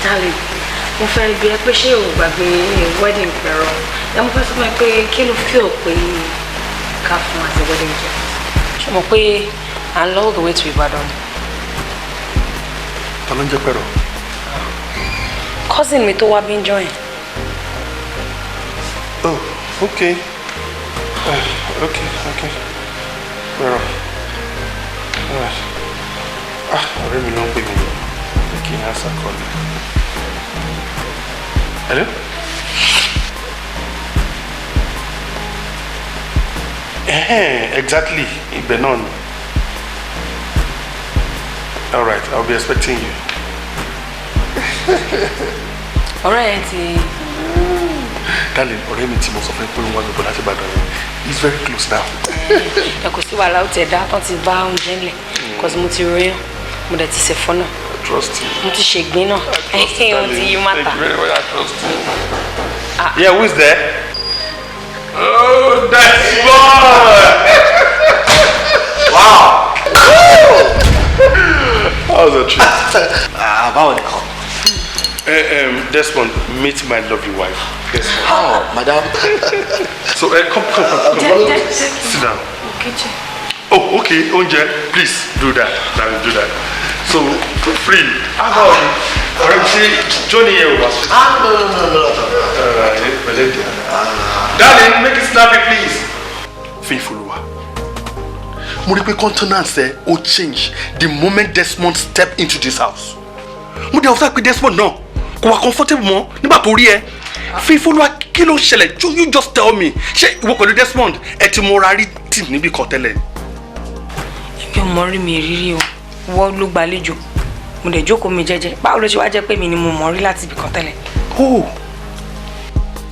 darling mo fẹ́ bi ẹ́ pé ṣé o gbàgbé wedding pẹ̀rọ ẹ mo fẹ́ sọ fún ẹ pé kí ló feel pé ká fún as a wedding gift ṣe mọ̀ pé à ń lọ all the way to Ìbàdàn. ta ló ń jẹ́ pẹ̀rọ. cousin mi tó wá bí ń join. Oh, okay. Well, ọ̀rẹ́ mi ló ń pè mí kí n answer call. Hello? Exactly. Ibẹ̀ náà ni. All right, I'll be expecting you. ọ̀rẹ́ ẹ ti. Darling, ọ̀rẹ́ mi tí mo sọ fún ẹ pé wọ́n wá gbogbo láti Ìbàdàn yẹn. He's very close now. ẹ kò sí wàhálà ó tẹ̀ dá tán ti bá oúnjẹ ńlẹ̀ because mo ti ròyìn mo dẹ̀ ti ṣe fún náà. I trust you. mo ti ṣègbín náà. mo ti yí mátà. Thank you very much. I trust you. Yeah, who is there? Oh, that's boy! Wow! How was the trip? Báwo ni kan? Desmond, meet my lovely wife. Desmond. Oh, madam. So, come. Sit down. Oh, okay. Onje, please do that. Do that. So, free. How about Johnny here was. No. Darling, make it snappy, please. Faithfulwa. Mo rí pé countenance ẹ ó change the moment Desmond step into this house. Mo dẹ̀ observe pé Desmond náà kò wá comfortable mọ́ nígbà tó rí ẹ. Faithfulwa kí ló ṣẹlẹ̀? You just tell me. Ṣé ìwọ pẹ̀lú Desmond ẹ ti mọra rí tì níbi kan tẹ́lẹ̀? Èmi ò mọ rí mi rírí o. Wọ́n ló gbàlejò. Mo dẹ̀ jókòó mi jẹ́jẹ́. Báwo ló ṣe wá jẹ́ pé mi ni mo mọ̀ rí láti ibì kan tẹ́lẹ̀? Oh.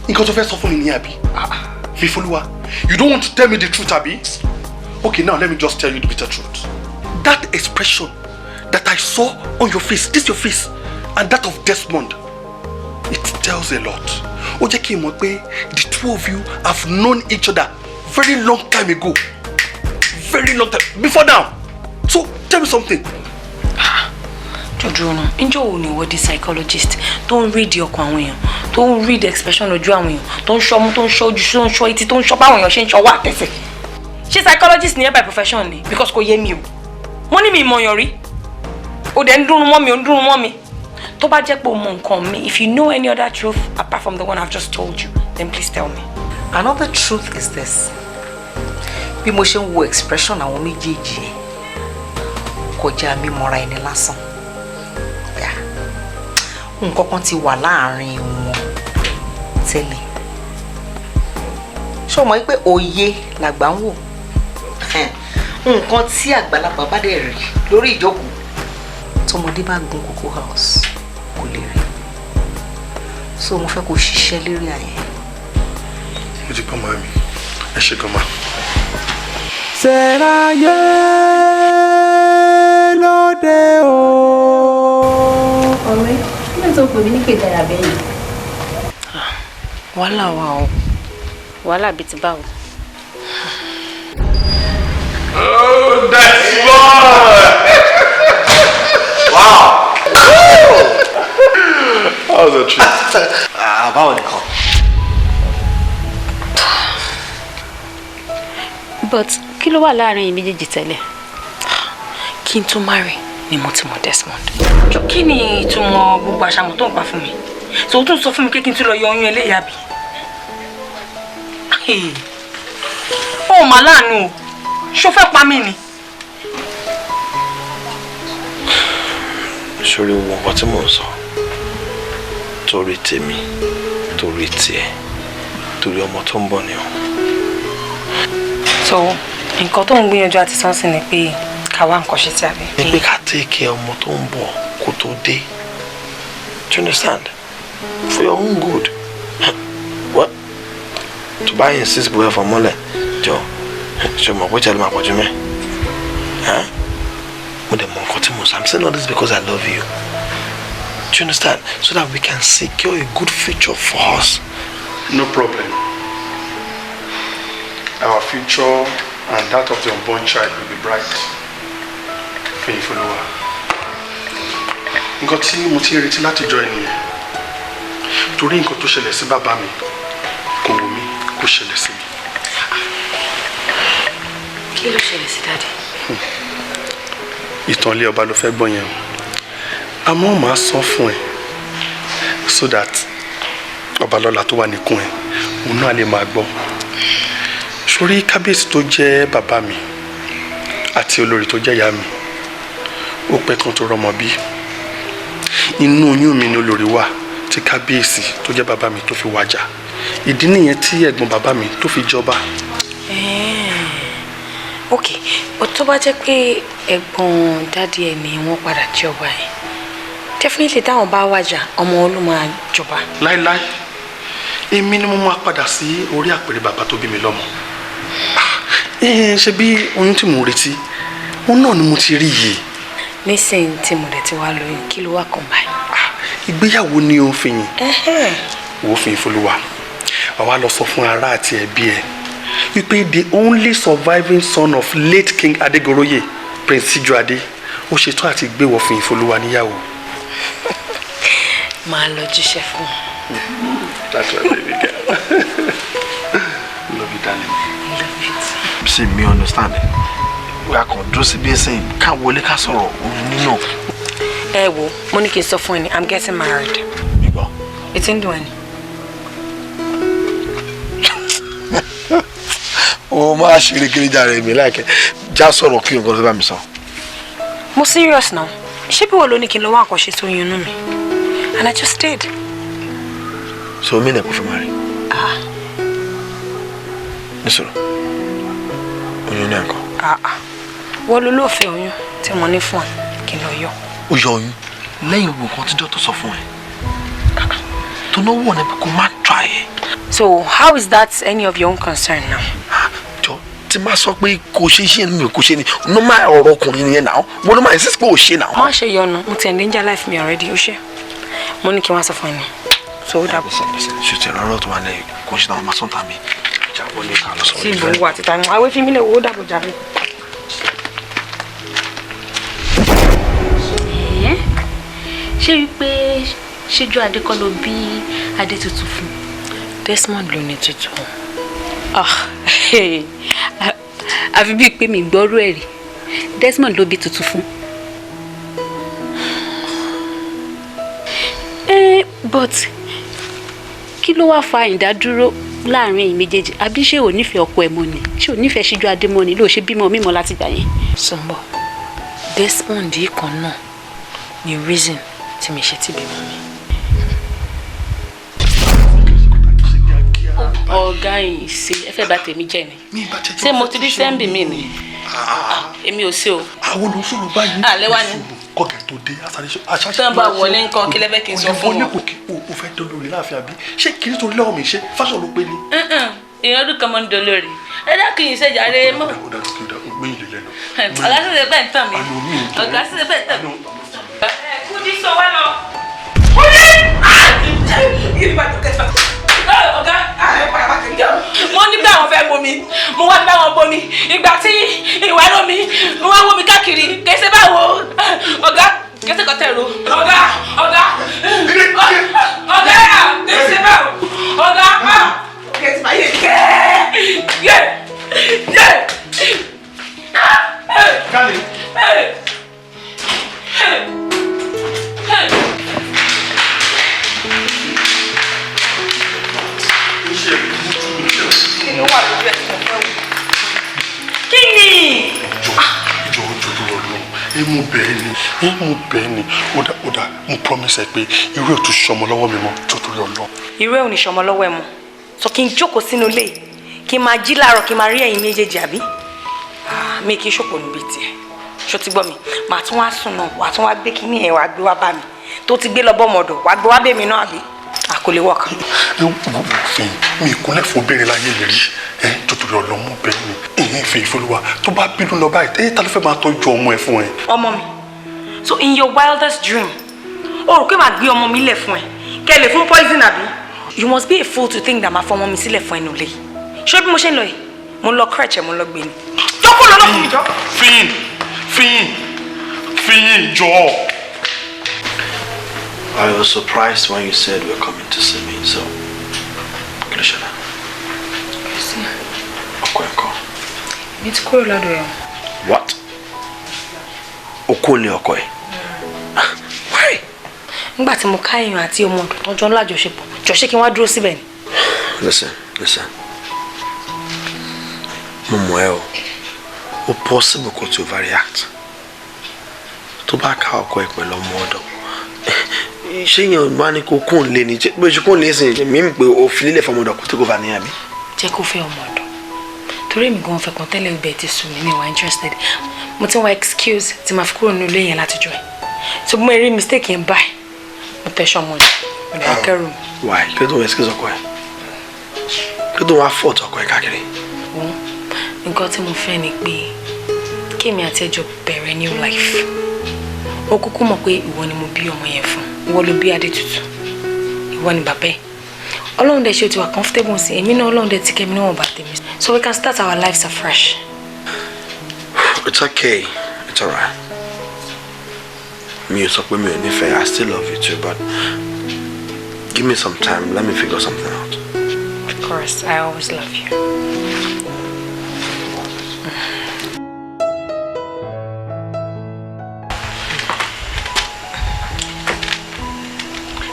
Nǹkan tó fẹ́ sọ fún mi ní àbí? Faithfulwa, you don't want to tell me the truth, àbí? Okay, now let me just tell you the bitter truth. That expression that I saw on your face, your face, and that of Desmond, it tells a lot. Ó jẹ́ kí n mọ̀ pé the two of you have known each other very long time ago. Very long time. Before now. So, tell me something. Jojo, ǹjọ́ wo ni ìwọ di psychologist tó ń read ọkàn àwọn èèyàn, tó ń read expression ojú àwọn èèyàn, tó ń ṣọ́ mú, tó ń ṣọ́ ojú, tó ń ṣọ́ etí, tó ń ṣọ́ báwọn èèyàn ṣe ń ṣọ́ wá tẹ̀sẹ̀. Ṣé psychologist ni ẹ by profession ni? Because kò yé mi o. Mo ní mi ìmọ̀yàn rí. O dẹ̀ ń dúró mọ́ mi, Tó bá jẹ́ pé o mọ nǹkan mi, if you know any other truth apart from the one I've just told you, then please tell me. Another truth is this. Bí mo ṣe ń wo expression àwọn méjèèjì kọjá mímọ́ra ẹni lásán. Nǹkan kan ti wà láàrin wọn tẹ́lẹ̀. Ṣé o mọ̀ pé òye làgbà ń wò? Nǹkan tí àgbàlagbà bá dẹ̀ rí lórí ìjókòó tọmọdé bá gun Cocoa House kò lè rí. So mo fẹ́ kó ṣiṣẹ́ lérí àyẹ̀. Mo ti gbọ́ màmí. Ẹ ṣe gan ma. Será lóde pè mí ní pé dára bẹ́yìn. Wàhálà wà o. Wàhálà bíi ti báwo. Oh, that's fun! Wow! How was the trip? Báwo nìkan? But kí ló wà láàrin méjèèjì tẹ́lẹ̀? Kí n tó marry ni mo ti mọ̀ Desmond. Kí ni ìtumọ̀ gbogbo àṣàmọ̀ tó ń pa fún mi? So o tún sọ fún mi pé kí n tún lọ yọ oyún eléyà bí? Ó mà láàánú o. Ṣó fẹ́ pa mí ni? Sórí wo nǹkan tí mò ń sọ. Torí tèmi, torí tiẹ̀, torí ọmọ tó ń bọ̀ ni o. So nǹkan tó ń gbìyànjú àti sọ́nsì ni pé ká wá nǹkan ṣe tí a bí. Ní pé ká take ọmọ tó ń bọ̀ kó tó dé. Do you understand? For your own good. What? To buy insist bóyá fún mọ́lẹ̀ jọ ṣe mọ̀ pé jẹ́lẹ̀ máa pọ̀jù mẹ́. Mo dẹ̀ mọ̀ nǹkan tí mo sọ. I'm saying all this because I love you. Do you understand? So that we can secure a good future for us. No problem. Our future and that of the unborn child will be bright. Fayemiwo. Nǹkan tí mo ti retí láti jọ ènìyàn. Torí nǹkan tó ṣẹlẹ̀ sí bàbá mi kò wù mí kó ṣẹlẹ̀ sí mi. Kí ló ṣẹlẹ̀ sí Daddy? Ìtàn ilé ọba ló fẹ́ gbọ́ yẹn o. Àmọ́ màá sọ fún ẹ so that Ọbalọ́lá tó wà níkùn ẹ òun náà lè máa gbọ́. Sórí kábíyèsí tó jẹ́ bàbá mi àti olórí tó jẹ́ ìyá mi ó pẹ́ kan tó rọ́mọ bí. Inú oyún mi ni olórí wà tí kábíyèsí tó jẹ́ bàbá mi tó fi wájà. Ìdí nìyẹn tí ẹ̀gbọ́n bàbá mi tó fi jọba. Okay, tó bá jẹ́ pé ẹ̀gbọ́n Daddy ẹ̀ ni wọ́n padà jọba ẹ̀. Definitely táwọn bá wájà ọmọ ló máa jọba. Láíláí èmi ni mo máa padà sí orí àpèrè bàbá tó bí mi lọ́mọ. Ṣe bí oyún tí mo retí òun náà ni mo ti rí yìí. Nísìnyí tí mo dẹ̀ ti wá lóyún kí ló wá kàn báyìí. Ìgbéyàwó ni ó fi yìn. Wo fi Folúwa àwa lọ sọ fún ará àti ẹbí ẹ wípé the only surviving son of late King Adegoroye Prince Sijuade ó ṣetán àti gbé wọ fi Folúwa níyàwó. Máa lọ jíṣẹ́ fún un. That's right, baby girl. Love you, darling. Love you too. See me understand. We are conducive to be saying can't wọlé ká sọ̀rọ̀ nínú. Ẹ wo, mo ní kí n sọ fún ẹ ni I'm getting married. Igbo. It's in doing. O máa ṣe kiri jàre mi like já sọ̀rọ̀ kí nǹkan tó bá mi sọ. Mo serious now. Ṣé bí wọ́n ló ní kí n lọ wá àkọ́ṣe tó yún inú mi? And I just stayed. So mi lè kó fi máa rí. Nísòro. Oyún ní ẹ̀kọ́. Wọ́n ló lóòfẹ́ oyún tí mo ní fún ẹ kí n lọ yọ. Ó yọ oyún lẹ́yìn gbogbo nǹkan tí dọ́tọ̀ sọ fún ẹ. Tó náà wọ̀ ní pé kó má try ẹ. So how is that any of your own concern now? Jọ tí má sọ pé kò ṣe iṣẹ́ mi kò ṣe ni normal ọ̀rọ̀ ọkùnrin nìyẹn náà mo ló máa insist pé ò ṣe náà. Má ṣe yọnu mo ti danger life mi already ó ṣe. Mo ní kí wọ́n sọ fún ẹ ni. So ó dàbọ̀. Ṣètò ìrọ̀rọ̀ tó wà lẹ́yìn kò ṣe náà máa sọ́n tà mí. Ìjàpọ̀ ní ká lọ sọ̀rọ̀. Sí ìbò wà títa àwọn awé fi mí lè wo ó dàbọ̀ jàre. Ṣé wípé ṣíjú adé kọ́ ló bí adé tuntun fún? Desmond ló ní tuntun. Àfi bíi pé mi gbọ́rú ẹ̀ rí. Desmond ló bí tuntun fún. But kí ló wá fa ìdádúró láàrin ẹ̀yin méjèèjì? Àbí ṣé ò nífẹ̀ẹ́ ọkọ ẹ̀ mọ́ ni? Ṣé ò nífẹ̀ẹ́ ṣíjú adé mọ́ ni? Ló ṣe bímọ mímọ́ láti gbà yẹn. Sọ́nbọ̀ Desmond yìí kan náà ni reason tí mi ṣe ti bímọ mi. Ọ̀gá yìí ṣe ẹ fẹ́ bà tèmi jẹ́ ni. Ṣé mo ti rí sẹ́ńbì mi ni? Èmi ò sí o. Àwọn olùsọ̀rọ̀ báyìí. Àlẹ́ wá ni. Kọ̀kẹ́ tó dé àṣàṣe. Tán bá wọlé nǹkan kí lẹ́fẹ̀ẹ́ kí n sọ fún wọn. O fẹ́ dolórí láàfin àbí? Ṣé kìí torí lọ́wọ́ mi ṣe fásọ̀ ló pé ni? Èèyàn ọdún kan mọ́ ń dolórí. Ẹ dákun yìí ṣèjàre mọ́. Ọ̀gá sì ṣe bẹ́ẹ̀ tán mi. Ọ̀gá sì ṣe bẹ́ẹ̀ tán mi. Kúdí sọ wá lọ. Kúdí. Give me back to get back. Ọ̀gá, mo ní bá wọn fẹ́ bomi, mo wá bá wọn bomi. Ìgbà tí ìwà ẹ̀rọ mi, mo wá wọ́ mi káàkiri. Kèsè báwo? Ọ̀gá, kèsè kọ́tẹ́rù. Ọ̀gá, kèsè báwo? Ọ̀gá, kèsè báyé. Kálí. Mo bẹ́ẹ̀ ni ó dà mo promise ẹ pé irú ẹ̀ tún ṣọmọ lọ́wọ́ mi mọ́ tó torí ọlọ́. Irú ẹ̀ ò ní ṣọmọ lọ́wọ́ ẹ mọ́ sọ kí n jókòó sínú ilé kí n máa jí láàárọ̀ kí n máa rí ẹ̀yin méjèèjì àbí mi kì í ṣòpò níbi tiẹ̀ ṣó ti gbọ́ mi màá tún wá sùn náà wàá tún wá gbé kínní ẹ̀ wàá gbé wá bá mi tó ti gbé lọ́bọ̀ mọ̀dọ̀ wàá gbé wá bẹ́ẹ̀ mi náà àbí àkọlé wọ̀ kan. Fẹ́yìn mi ìkúnlẹ̀ fún obìnrin láyé mi rí tó torí ọlọ́mú bẹ́ẹ̀ ni ìyẹn ìfẹ́ ìfọlùwà tó bá bínú lọ báyìí ta ló fẹ́ máa tọ́jú ọmọ ẹ fún ẹ. Ọmọ mi so in your wildest dream o rò pé màá gbé ọmọ mi lẹ̀ fún ẹ kẹ́ lè fún poison àbí. You must be a fool to think that màá fọmọ mi sílẹ̀ fún ẹnu lé ṣé bí mo ṣe ń lọ yìí mo ń lọ crèche mo ń lọ gbé ni. jókòó lọ́nà fún mi jọ. Fíyìn jọ. I was surprised when you said you were coming to see me, so Krishna. Ọkọ. Mi ti kúrò lọ́dọ̀ ẹ̀. What? Okole ọkọ ẹ̀. Why? Nígbà tí mo ká èèyàn àti ọmọ ọ̀dọ̀ tọ́jọ́ ńlá àjọṣepọ̀ jọ ṣé kí n wá dúró síbẹ̀ ni. Listen. Mo mọ̀ ẹ́ o possible kó tí overreact. Tó bá ká ọkọ ẹ̀ pẹ̀lú ọmọ ọ̀dọ̀. Ṣé yẹn bá ní kó kún lé ní bó ṣe kún lé sí mi pé o fi lílẹ̀ fọmọ ọ̀dọ̀ kó tó kó fà ní àbí. Jẹ́ kó fẹ́ ọmọ ọ̀dọ̀ torí èmi gan fẹ́ kàn tẹ́lẹ̀ ibẹ̀ ti sùn mí wá interested mo ti wá excuse tí màá fi kúrò nínú ilé yẹn látijọ́ ẹ̀ tó mo rí mistake yẹn báyìí mo tẹ̀sán mọ́ ni mo lè kẹ́rù mi. Why? Kí ló tó ń excuse ọkọ ẹ̀? Kí ló tó wá fault ọkọ ẹ̀ káàkiri? Nǹkan tí mo fẹ́ ni pé kémi àti ẹjọ́ bẹ̀rẹ̀ new life ó kúkú mọ̀ pé ìwọ ni mo bí ọmọ yẹn fún ìwọ ló bí Adétutù ìwọ ni bàbá ẹ̀ Ọlọ́run dẹ̀ ṣe ó ti wà comfortable sí èmi náà Ọlọ́run dẹ̀ ti kẹ́ mi níwọ̀n bá tèmi so we can start our lives afresh. It's okay. It's alright. Mi ò sọ pé mi ò nífẹ̀ẹ́ I still love you too but give me some time let me figure something out. Of course, I always love you.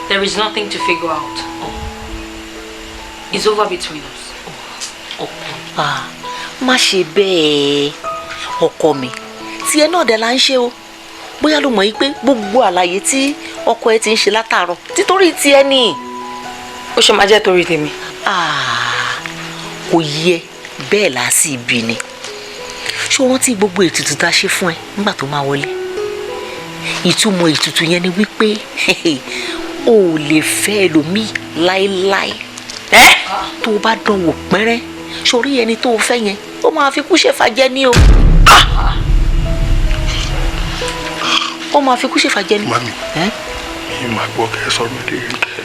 There is nothing to figure out. It's over between us. Papa, má ṣe bẹ́ẹ̀ ọkọ mi. Tí ẹ náà dẹ̀ là ń ṣe o. Bóyá ló mọ̀ yí pé gbogbo àlàyé tí ọkọ ẹ ti ń ṣe látàárọ̀ títorí ti ẹ ni. Ó ṣe máa jẹ́ torí tèmi. Kò yẹ bẹ́ẹ̀ là sí ibi ni. Ṣé o rántí gbogbo ètùtù tá a ṣe fún ẹ nígbà tó máa wọlé? Ìtumọ̀ ètùtù yẹn ni wípé o ò lè fẹ́ ẹlòmíì láéláé. Tó o bá dánwò pẹ́rẹ́ sórí ẹni tó o fẹ́ yẹn ó máa fi kú ṣèfàjẹ́ ní o. Ó máa fi kú ṣèfàjẹ́ ní. Mami mi máa gbọ́ kẹ́ ẹ sọ mi lè rí kẹ́.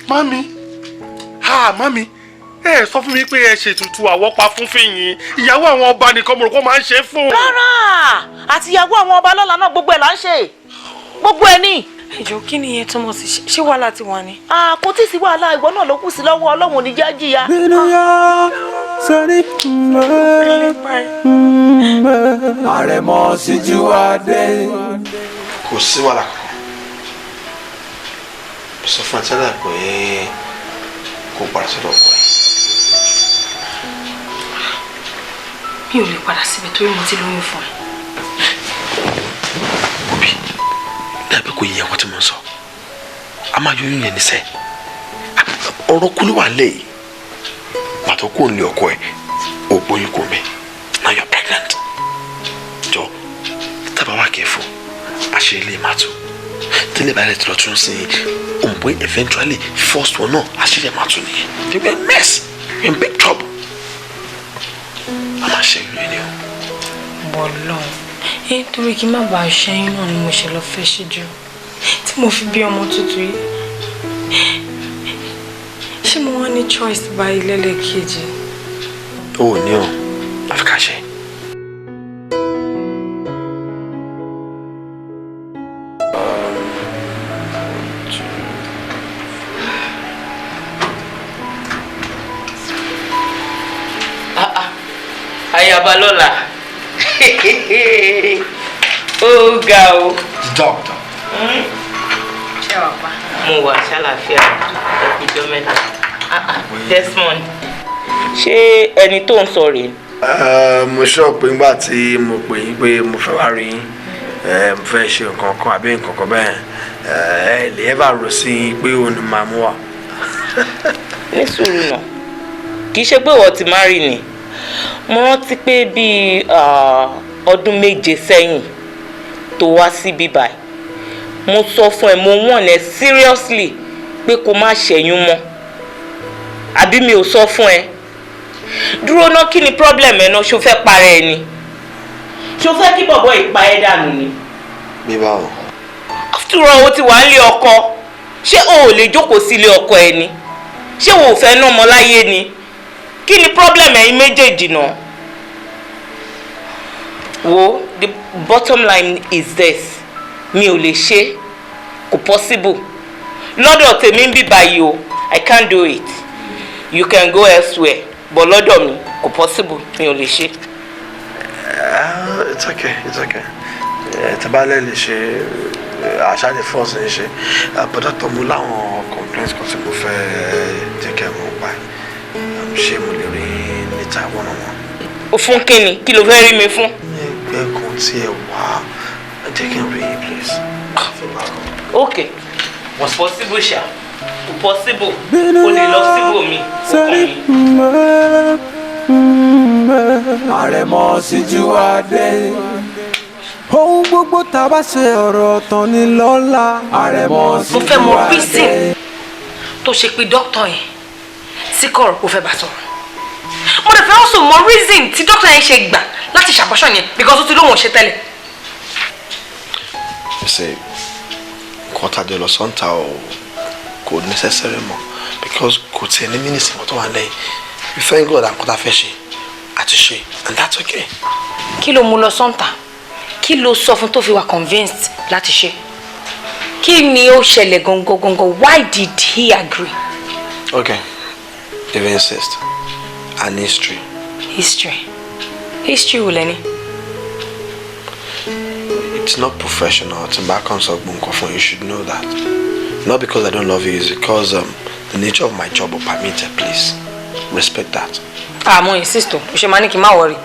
Mami ẹ sọ fún mi pé ẹ ṣètùtù àwọ́pa fún Fíyìn ìyàwó àwọn ọba nìkan mo rò kó máa ń ṣe fún. Rárá àti ìyàwó àwọn ọba lọ́la náà gbogbo ẹ̀ là ń ṣe gbogbo ẹ̀ ní. Ìjọ kí ni ìyẹn túmọ̀ sí ṣé wàhálà ti wà ní. Kò tí ì sí wàhálà ìwọ náà ló kù sí lọ́wọ́ Ọlọ́run ò ní já jìyà. Aremo Sijuade. Kò sí wàhálà kankan. Sọ fún àtẹ́lẹ̀ pé kò padà sọ́dọ̀ ọkọ ẹ̀. Mi ò lè padà síbẹ̀ torí mo ti lóyún fún ẹ. Òbí dàbí kò yẹ àwọn tí mo ń sọ. A máa yọ oyún yẹn níṣẹ́. Ọ̀rọ̀ kúlú wà lẹ́yìn. Pàtó kò ń lé ọkọ ẹ̀. Ò gbóyún kò mẹ́. Now you're pregnant. Jọ tábà wà kẹ́fọ́. Àṣẹ ilé máa tó. Tẹ́lẹ̀ bá rẹ̀ tó lọ tún sí òǹbó eventually first one náà àṣírí ẹ̀ máa tún nìyẹn. You're in a mess. You're in big trouble. A máa ṣe ìlú ẹni o. Bọ́lọ̀ Torí kí n má bàa ṣẹ́yìn náà ni mo ṣe lọ fẹ́ ṣíjú. Tí mo fi bí ọmọ tuntun yìí. Ṣé mo wá ní choice báyìí lẹ́lẹ́kejì? O ò ní o, àfi ká ṣe. Ayaba Lola. Oh, go. Doctor. Ṣé wà pa? Mo wà ṣàlàáfíà. Ọkùnjọ́ mẹ́ta. Desmond. Ṣé ẹni tó ń sọ rèé? Mo sọ pé nígbà tí mo pè yín pé mo fẹ́ wá rí yín, mo fẹ́ ṣe nǹkan kan àbí nǹkan kan bẹ́ẹ̀, ẹ lè ẹ́ bá rò sí pé òun ni màá mú wa. Ní sùúrù náà, kì í ṣe pé wọ́n ti máa rí ni. Mo rántí pé bíi ọdún 7 sẹ́yìn tó wá síbí báyìí. Mo sọ fún ẹ, mo warn ẹ seriously pé kó má ṣẹ́yún mọ́. Àbí mi ò sọ fún ẹ? Dúró ná, kí ni problem ẹ náà? Ṣó fẹ́ para ẹ ni? Ṣó fẹ́ kí bọ̀bọ̀ ìpa ẹ dànù ni? Bí báwo? After all, o ti wà nílé ọkọ. Ṣé o ò lè jókòó sílé ọkọ ẹ ni? Ṣé o ò fẹ́ ná ọmọ láyé ni? Kí ni problem ẹ̀yin méjèèjì náà? Wo, the bottom line is this. Mi ò lè ṣe, kò possible. Lọ́dọ̀ tèmi ń bí báyìí o, I can't do it. You can go elsewhere, but lọ́dọ̀ mi kò possible, mi ò lè ṣe. It's okay, it's okay. Tabalẹ̀ lè ṣe, àṣà lè force ní ṣe. Bọ́dọ̀ tó mú láwọn complaints kan tí mo fẹ́ jẹ́ kẹ́ mọ̀ pa. Ṣé mo lè rí níta one-on-one? O fún kíni? Kí ló fẹ́ rí mi fún? Ẹgbẹ́ kan tí ẹ wá, jẹ́ kí n rí yín please. Okay, was possible ṣá? Kò possible. O lè lọ síbòmí. Aremo Sijuade. Ohun gbogbo tá bá ṣe ọ̀rọ̀ tán ní lọ́la. Aremo Sijuade. Mo fẹ́ mọ reason tó ṣe pé doctor yẹn sí kọ̀rọ̀ kò fẹ́ bá sọ̀rọ̀. Mo dẹ̀ fẹ́ also mọ reason tí doctor yẹn ṣe gbà láti ṣàbọ̀ṣọ̀ yẹn because ó ti lóun ò ṣe tẹ́lẹ̀. Ṣé kọ́tàdé lọ sọ́ńtà o kò necessary mọ́ because kò tiẹ̀ ní mínísì mọ́tò wà lẹ́yìn. We thank God that kọ́tà fẹ́ ṣe àti ṣe and that's okay. Kí ló mú lọ sọ́ńtà? Kí ló sọ fún tó fi wà convinced láti ṣe? Kí ni ó ṣẹlẹ̀ gangan? Why did he agree? Okay, if you insist. An history. History? History wo lẹ́ni? It's not professional. It's back on you should know that. Not because I don't love you, it's because the nature of my job will permit it. Please respect that. Mo insist. O ṣe máa ní kí n má worry.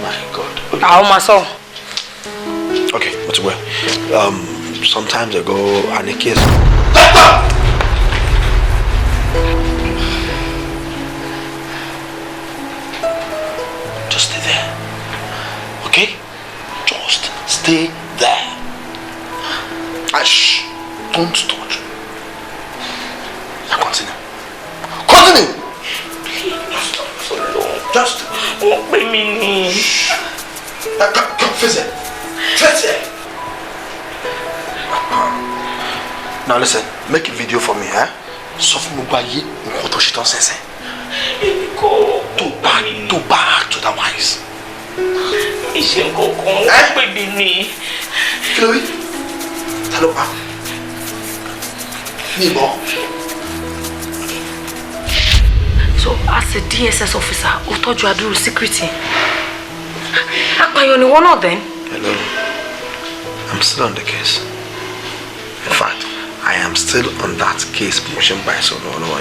My God. Àwọn máa sọ. Okay, what's well? Sometimes ago, and a case. Just stay there. Okay? Just stay there. Shh. Don't touch. Now continue. Continue! Please. So long. Just. Won't pay me. Come, face it. Face it. Now listen, make a video for me, eh? So for me, you sense. Go. Too bad, otherwise. Iṣẹ́ kankan ó pè mí ní. Kí ló wí? Ta ló pa? Mi mọ̀. So as a DSS officer, ó tọ́jú adúrú security. Apàyàn ni wọ́n náà then? Hello. I'm still on the case. In fact, I am still on that case. Promotion by so no.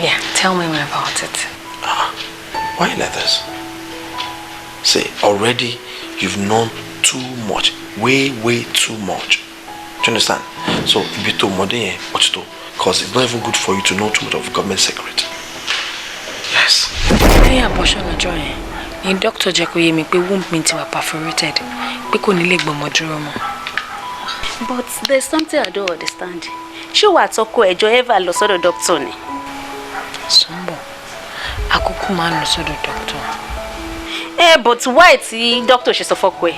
Yeah, tell me more about it. Why like this? See, already you've known too much. Way too much. Do you understand? So, if you too much, because it's not even good for you to know too much of a government secret. Yes. Hey, abortion ọjọ́ yẹn. Ni doctor jẹ́ kó yé mi pé womb mi ti wà perforated. Pé kò ní lè gbọ́mọ dúró mọ́. But there's something I don't understand. Ṣé wàá tọ́kọ ẹjọ́ ever lọ sọ́dọ̀ doctor ni? Sumbo. Àkókò máa ń lọ sọ́dọ̀ doctor. But why tí doctor ṣe sọ fọ́kọ ẹ̀?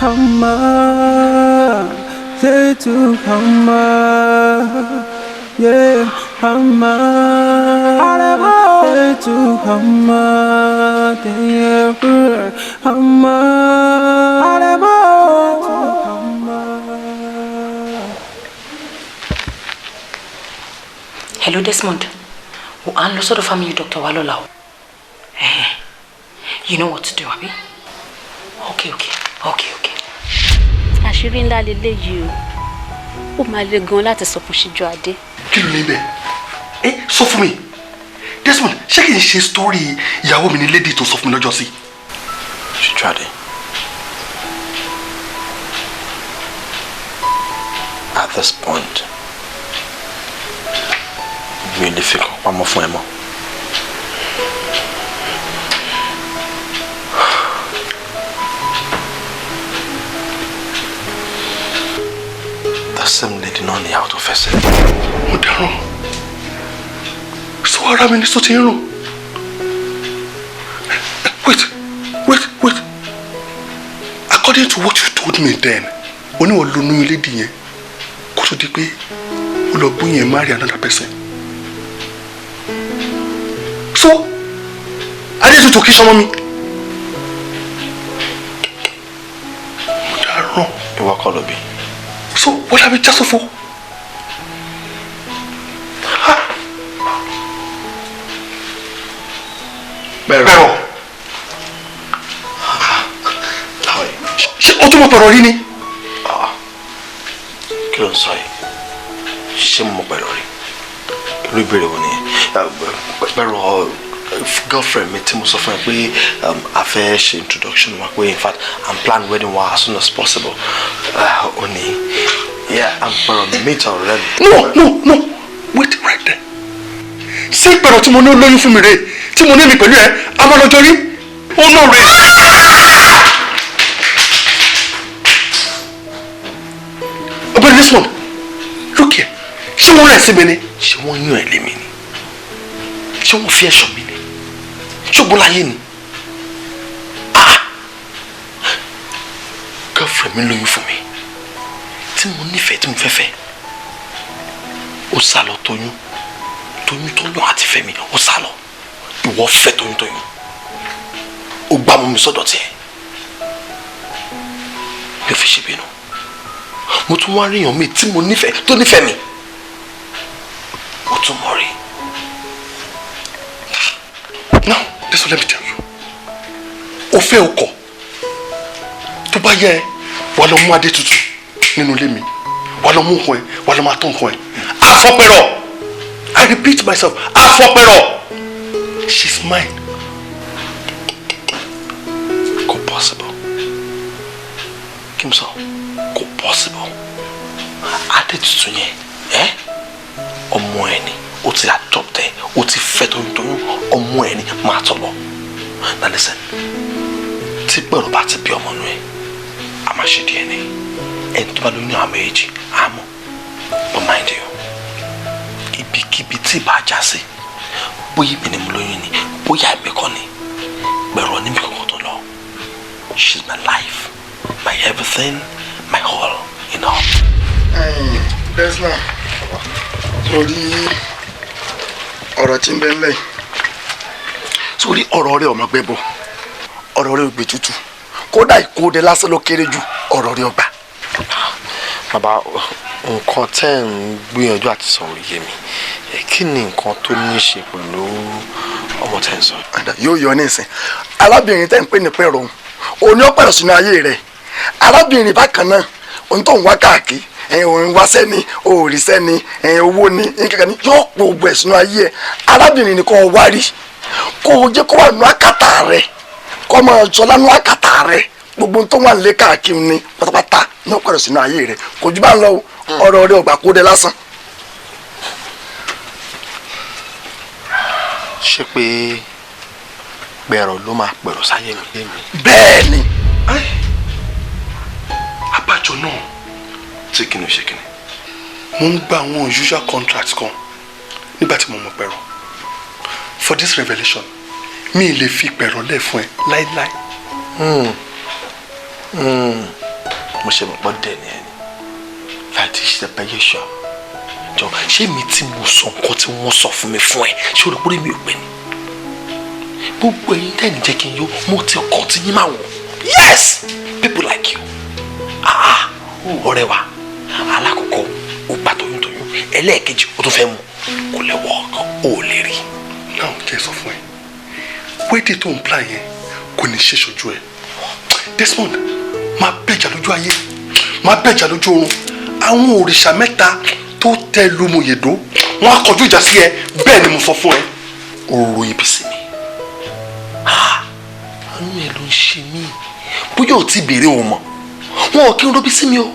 Hama, say to Hama, yeah, Hama, say to Hama, yeah, Hama, Aremo. Hello, Desmond. I'm the sort of family Dr. Walola. You know what to do, Abi? Okay. Àṣírí ńlá leléyìí o. Ó máa le gan láti sọ fún Sijuade. Kí ló ní bẹ́ẹ̀? Sọ fún mi. Desmond, ṣé kìí ṣe story ìyàwó mi ní lady tó sọ fún mi lọ́jọ́ sí? Sijuade. At this point, mi ò lè fi kàn pamọ́ fún ẹ mọ́. The same lady náà ní out of ẹsẹ̀. Mo dáràn. Sọ ara mi ní sọ ti ń rùn. Wait. According to what you told me then, oníwọ̀n ló lóyún lady yẹn kó tó di pé ó lọ gbóyún yẹn marry another person. So, Adétutù kí sọmọ mi. Mo dáràn. Ìwọ kọ́ ló bí. So, what have you just for? Bẹ̀rọ̀. Ṣé o tún mọ̀ pẹ̀rọ̀ rí ni? Kí ló ń sọ yìí? Ṣé mo mọ̀ pẹ̀rọ̀ rí? Irú ìbéèrè wo nìyẹn? Bẹ̀rọ̀ girlfriend mi tí mo sọ fún ẹ pé a fẹ́ ṣe introduction wa pé in fact I'm planning wedding wa as soon as possible. Ó ní I'm bẹ̀rọ̀ mi meet already. No, wait right there. Ṣé pẹ̀rọ̀ tí mo ní olóyún fún mi rè tí mo ní mi pẹ̀lú ẹ a máa lọ́jọ́ rí? Ó náà rè. Ọ̀gbẹ́ni Desmond, look here. Ṣé wọ́n rẹ̀ sí mi ni? Ṣé wọ́n yàn ẹ́ lé mi ni? Ṣé wọ́n fi ẹ̀ṣọ́ mi ni? Ṣùgbọ́n láyé ni? Girlfriend mi lóyún fún mi tí mo nífẹ̀ẹ́ tí mo fẹ́ fẹ́ ó sá lọ toyún àti fẹ́ mi ó sá lọ ìwọ fẹ́ toyún ó gbá mọ́ mi sọ́dọ̀ tiẹ̀ mi ò fi ṣe bínú mo tún wá ríyàn mi tí mo nífẹ̀ẹ́ tó nífẹ̀ẹ́ mi ó tún mọ̀ rí. Now, this will let me tell you. O fẹ́ o kọ̀. Tó bá yẹ wà lọ mú Adétutù nínú ilé mi. Wà lọ mú nǹkan ẹ, wà lọ máa tọ́ nǹkan ẹ. Àfọ̀pẹ̀rọ̀. I repeat myself. Àfọ̀pẹ̀rọ̀. She's mine. Kò possible. Kí n sọ? Kò possible. Adétutù yẹn, ọmọ ẹ ni. O ti adopt ẹ, o ti fẹ́ toyún ọmọ ẹ ni máa tọ̀ lọ. Now listen, tí pẹ̀rọ bá ti bí ọmọ nù ẹ, a máa ṣe DNA. Ẹni tó bá lóyún àwọn méjì, a mọ̀. But mind you, ibikíbi tí ìbá já sí, bóyá èmi ni mo lóyún ni, bóyá èmi kọ́ ni, pẹ̀rọ ní mi kankan tó lọ. She's my life, my everything, my all in all. Desmond, sorry. Ọ̀rọ̀ tí ń bẹ ńlẹ̀ sórí ọ̀rọ̀ rẹ̀ ọmọ gbẹ́bọ̀ ọ̀rọ̀ rẹ̀ ògbé tútù kódà ìkóde lásán ló kéré jù ọ̀rọ̀ rẹ̀ ọgbà. Bàbá nǹkan tẹ́ ń gbìyànjú àti sọ̀rọ̀ yé mi kí ni nǹkan tó ní í ṣe pẹ̀lú ọmọ tẹ́ ń sọ. Yóò yọ ní ìsìn arábìnrin tẹ́ ń pè ní pẹ̀rọ òun ni ó pẹ̀rọ sínú ayé rẹ̀ arábìnrin bákan náà òun tó ń wá káàkiri òun wá sẹ́ni òòrì sẹ́ni owó ní kankan ní yóò pọ̀ gbogbo ẹ̀ sínú ayé ẹ̀ arábìnrin ni kò wá rí kò jẹ́ kó wà nù àkàtà rẹ̀ kó máa jọ lánú àkàtà rẹ̀ gbogbo tó wà nílé káàkiri ní pátápátá ní ọ̀pẹ̀rẹ̀ sínú ayé rẹ̀ kò jù bá ń lọ ọ̀rọ̀ rẹ̀ ọ̀gbà kó dé lásán. ṣé pé pẹ̀rọ ló máa pẹ̀rọ sáyé mi. bẹ́ẹ̀ ni. abájọ náà tí kìnnì ṣe kìnnì. mo ń gba àwọn usual contracts kan nígbà tí mo mọ̀ pẹ̀rọ for this revelation mi ì lè fi pẹ̀rọ lẹ̀ fún ẹ láíláí. mo ṣe mọ̀ pọ́ dẹ̀ ní ẹni láti ṣe bẹ́yẹ̀ ṣọ́ jọ ṣé mi tí mo sọ nǹkan tí wọ́n sọ fún mi fún ẹ ṣé o rò pé mi ò pẹ́ ni gbogbo ẹ̀yin tẹ́ni jẹ́ kí n yó mo ti ọkàn tí yín máa wọ̀ yes people like you ọ̀rẹ́ wa alákọ̀ọ́kọ́ ó gbà toyúntoyún ẹlẹ́ẹ̀kejì ó tún fẹ́ mu kò lè wọ ọkàn ó lè rí. náà kí ẹ sọ fún ẹ wéèdì tó ń plan yẹn kò ní ṣe ṣojú ẹ Desmond máa bẹ̀jà lójú ayé máa bẹ̀jà lójú oorun àwọn òrìṣà mẹ́ta tó tẹ lómòyèdó wọn á kọjú ìjà sí ẹ bẹ́ẹ̀ ni mo sọ fún ẹ òrò ibi sí mi. àánú ẹ ló ń ṣe mí bóyá ò tí ì béèrè wọn mọ wọn ò kí ń rọbí sí mi o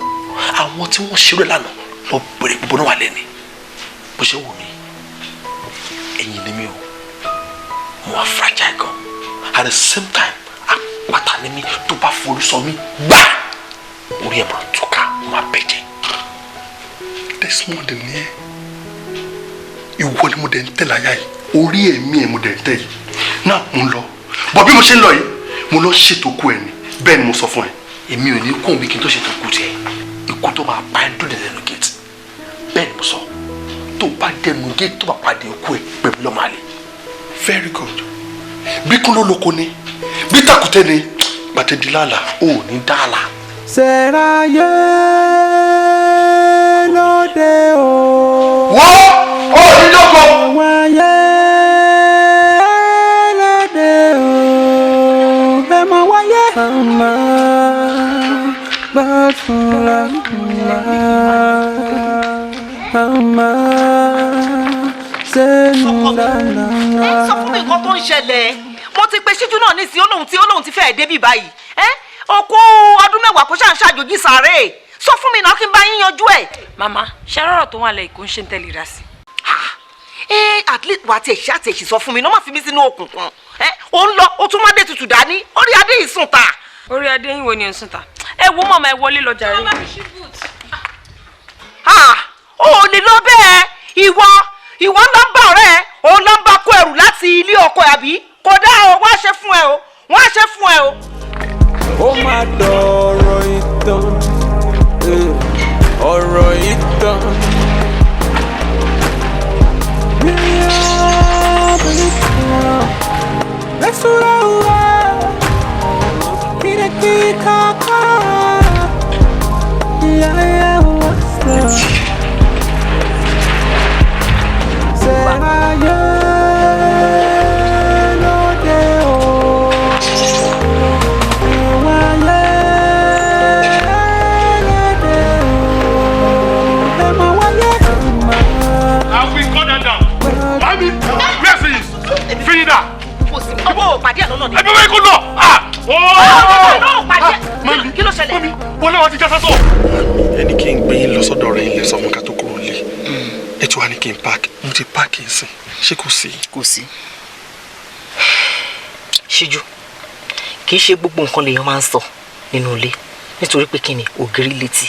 àwọn tí wọ́n ṣeré lánàá lọ bèrè gbogbo náà wà lẹ́ni bó ṣe wù mí ẹ̀yìn ni mí o mo wà fragile gan at the same time àpáta ni mí tó bá forí sọ mí gbà orí ẹ̀ máa túká máa bẹ̀jẹ̀. Desmond ni ẹ ìwọ ni mo dẹ̀ ń tẹ̀lé ayá yìí orí ẹ̀mí ẹ̀ mo dẹ̀ ń tẹ̀ yìí náà mo ń lọ bọ̀ bí mo ṣe ń lọ yìí mo lọ ṣètò kú ẹ̀ ni bẹ́ẹ̀ ni mo sọ fún ẹ. èmi ò ní kóhùn bí kí n tó ṣètò kú tiẹ̀ ikú tó máa pa ẹ́ dúró lẹ́nu gate bẹ́ẹ̀ ni mo sọ tó bá dẹnu gate tó bá pàdé ikú ẹ̀ pẹ̀lú lọ́mọ àlè. very good bí kún ló lóko ni bí tàkùtẹ́ ni gbàtẹ́dì lálà ò ní dáàlà. Sẹ́ráyé lóde o. wọ́n ò ní lóko. Wáyé lóde o. Ẹ mọ wáyé. Màmá bá tún ra kùnà. Màmá sẹ́yìn dáná. Sọ fún mi nǹkan tó ń ṣẹlẹ̀. Mo ti pe ṣíjú náà nísìnyí olóhùn ti fẹ́ẹ̀ débì báyìí. Okú ọdún mẹ́wàá kó ṣáà ń ṣàjòjì sàárè. Sọ fún mi náà kí n bá yín yanjú ẹ̀. Màmá ṣe rọrọ tó wà lẹ́yìn kó ń ṣe ń tẹ̀lé ra sí. At least wà á tiẹ̀ ṣe àti èsì sọ fún mi náà má fi mí sínú òkùnkùn. Ó ń lọ ó tún má dé tutù dání orí adé yìí sùn ta. Orí adé yín wo ni ò ń sùn ta? Ẹ wo mọ̀mọ́ ẹ wọlé lọ jàre. O ò lè lọ bẹ́ẹ̀ ìwọ ń lọ bá ọ̀rẹ́ ẹ òun lọ ń bá kó ẹrù láti ilé ọkọ àbí kò dá o wọ́n á ṣe fún ẹ o wọ́n á ṣe fún ẹ o. Ó máa dọ̀rọ̀ ìtàn ọ̀rọ̀ ìtàn. Lẹ́sùrọ̀ wá kírekí kàkà ìyáyá wá sọ. Sẹ́ráyé lóde o. Pàdé ẹ̀ lọ́nà ni. ẹbí wẹ́ẹ́ kó lọ. Mami kí ló ṣẹlẹ̀? Wọ́n náà wá ti já sásọ. ẹni kí n gbé yín lọ sọ́dọ̀ rẹ̀ ilé sọ́mọ́ ká tó kúrò lé ẹ tí wàá ní kí n páàkì mo ti páàkì ń sìn ṣé kò sí. Kò sí. Ṣíjú kì í ṣe gbogbo nǹkan lèèyàn máa ń sọ nínú ilé nítorí pé kí ni ògiri létí.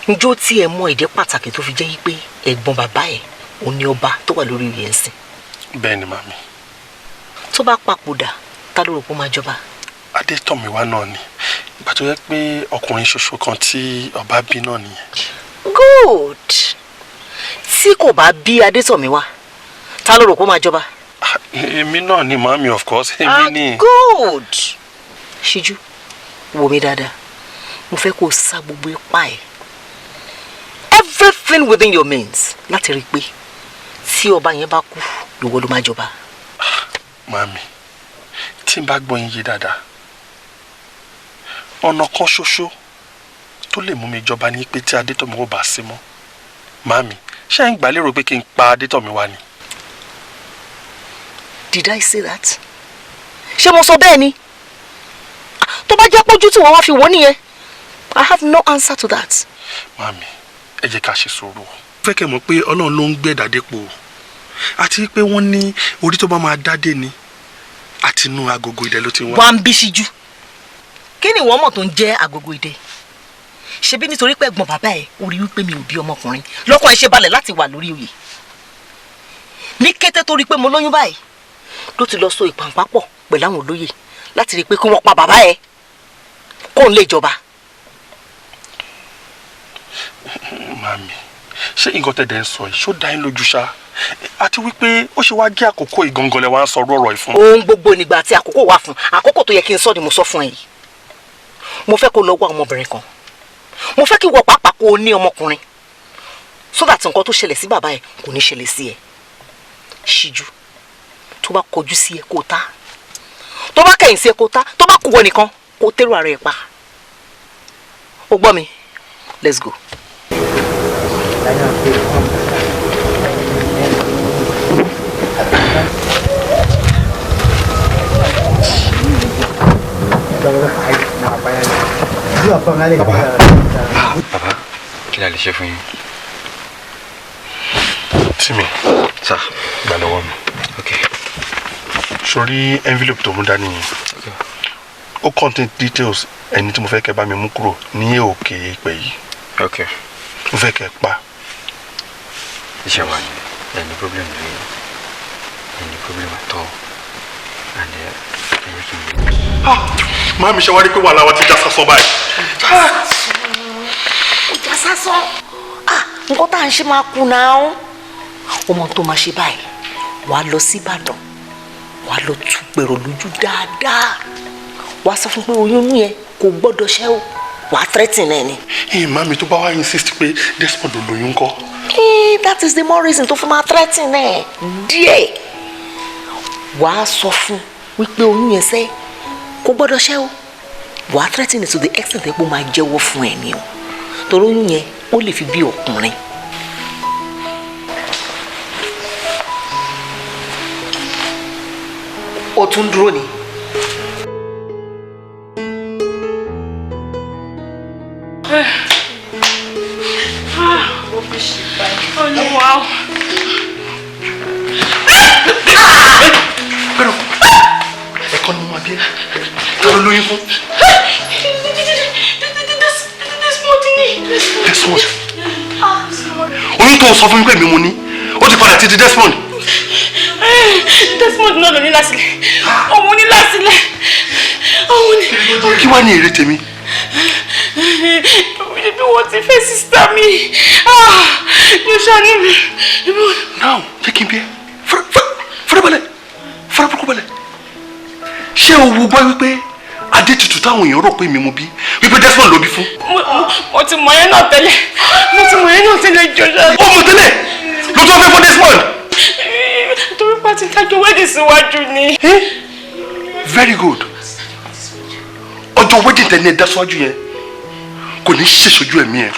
Njó tí ẹ mọ ìdí pàtàkì tó fi jẹ́ pé ẹ̀gbọ́n bàbá ẹ̀ òun ni ọba tó wà lórí oyè ń sìn. bẹ́ẹ̀ ni màmí. Tó bá papòdà ta ló rò pé ó máa jọba? Adétọ̀míwá náà ni ìgbà tó yẹ pé ọkùnrin ṣoṣo kan tí ọba bí náà nìyẹn. Good. Tí kò bá bí Adétọ̀míwá ta ló rò pé ó máa jọba? èmi náà ni màmí of course èmi ni. Good. Ṣíjú wò mí dáadáa mo fẹ́ kó o sá gbogbo ipá ẹ̀ everything within your means láti rí i pé tí ọba yẹn bá kú ìwọ ló máa jọba. Màmí tí n bá gbọ́ yín yé dáadáa ọ̀nà kan ṣoṣo tó lè mú mi jọba ní pé tí Adétọ̀míwá bá sí mọ́ màmí ṣé ń gbà lérò pé kí n pa Adétọ̀míwá ni. Did I say that? Ṣé mo sọ bẹ́ẹ̀ ni? Tó bá jẹ́ pójú tí wọ́n wá fi wọ́n nìyẹn I have no answer to that. Màmí ẹ jẹ́ ká ṣe sùúrù. Fẹ́ kẹ́ mọ̀ pé Ọlọ́run ló ń gbé dàdépò àti pé wọ́n ní orí tó bá máa dádé ni àti inú agogo idẹ ló ti wá. Wà ń bí Ṣíjú. Kí ni ìwọ mọ̀ tó ń jẹ́ agogo idẹ? Ṣebí nítorí pé ẹ̀gbọ́n bàbá ẹ̀ ó rí wípé mi ò bí ọmọkùnrin lọ́kàn ẹ̀ ṣe balẹ̀ láti wà lórí oyè. Ní kété tó rí pé mo lóyún báyìí ló ti lọ so ìpàǹpápọ̀ pẹ̀lú àwọn olóyè láti rí pé kí wọ́n pa bàbá ẹ̀. kó n lè jọba. Mami, ṣé nǹkan tẹ̀dẹ̀ ń sọ yìí ṣó dá yín lójú ṣá? Àti wípé ó ṣe wá gé àkókò ìgangan lẹ wá ń sọ ọ̀rọ̀ ìfún. Ohun gbogbo nígbà tí àkókò wà fún. Àkókò tó yẹ kí n sọ ni mo sọ fún ẹ yìí. Mo fẹ́ kó lọ wá ọmọbìnrin kan. Mo fẹ́ kí wọ pàápàá kó o ní ọmọkùnrin. So that nǹkan tó ṣẹlẹ̀ sí bàbá ẹ kò ní ṣẹlẹ̀ sí ẹ. Ṣíjú. Tó bá kọjú sí ẹ kó tá. Tó bá kẹ̀yìn sí ẹ kó tá. Tó bá kú wọ nìkan kó tẹ́rù ara ẹ pa. O gbọ́ mi? Let's go. Baba, kí la lè ṣe fún yín? Timi, sir, gbà lọ́wọ́ mi. Okay. Sórí envelope tó mú dání yẹn. Ó contain details ẹni tí mo fẹ́ kẹ́ bá mi mú kúrò ní òkè ìpè yìí. Okay. Mo fẹ́ kẹ́ pa. Iṣẹ́ wa ni any problem lórí any problem at all. And ẹ̀yẹ kí n lè. Máa mi ṣe wá rí pé wàhálà wa ti já sásán báyìí. Ó já sásán. Nǹkan tá à ń ṣe máa kú náà. Ọmọ tó máa ṣe báyìí, wàá lọ sí Ìbàdàn, wàá lọ tú gbèrò lójú dáadáa. Wàá sọ fún pé oyún yẹn kò gbọ́dọ̀ ṣẹ́ o. Wàá threaten ẹ ni. Mami tó bá wá insist pé Desmond ò lóyún ńkọ́. That is the more reason tó fi máa threaten ẹ díẹ̀. Wàá sọ fún wípé oyún yẹn sẹ́ kò gbọ́dọ̀ ṣẹ́ o. Wàá threaten to the extent pé ó máa jẹ́wọ́ fún ẹ ni o. Torí oyún yẹn ó lè fi bí ọkùnrin. Ó tún dúró ni. Oh wow. Pero ẹ̀kọ́ ni mo máa bí ẹ. Tọ́lú lóyún fún. Desmond. Oyún tó sọ fún mi pé mi mo ní. Ó ti padà títí Desmond. Desmond náà ló ní lásìlẹ̀. Òun ní lásìlẹ̀. Òun ní. Kí wá ní èrè tèmi? Bí wọ́n ti fẹ́ sísítà mi. Yóò ṣàánú mi. Now, jẹ́ kí n bí ẹ. Farabalẹ̀. Farabalẹ̀ balẹ̀. Ṣé o wo gbọ́ wípé Adétutù táwọn èèyàn rò pé mi mo bí wípé Desmond ló bí fún? Mo ti mọ̀ yẹn náà tẹ́lẹ̀. Jọ̀ṣà. Ó mọ̀ tẹ́lẹ̀. Ló tó fẹ́ fún Desmond. Torí pa ti dájọ́ wedding síwájú ni. Very good. Ọjọ́ wedding tẹ̀ ní ẹ̀dá síwájú yẹn kò ní ṣèṣojú ẹ̀mí ẹ̀.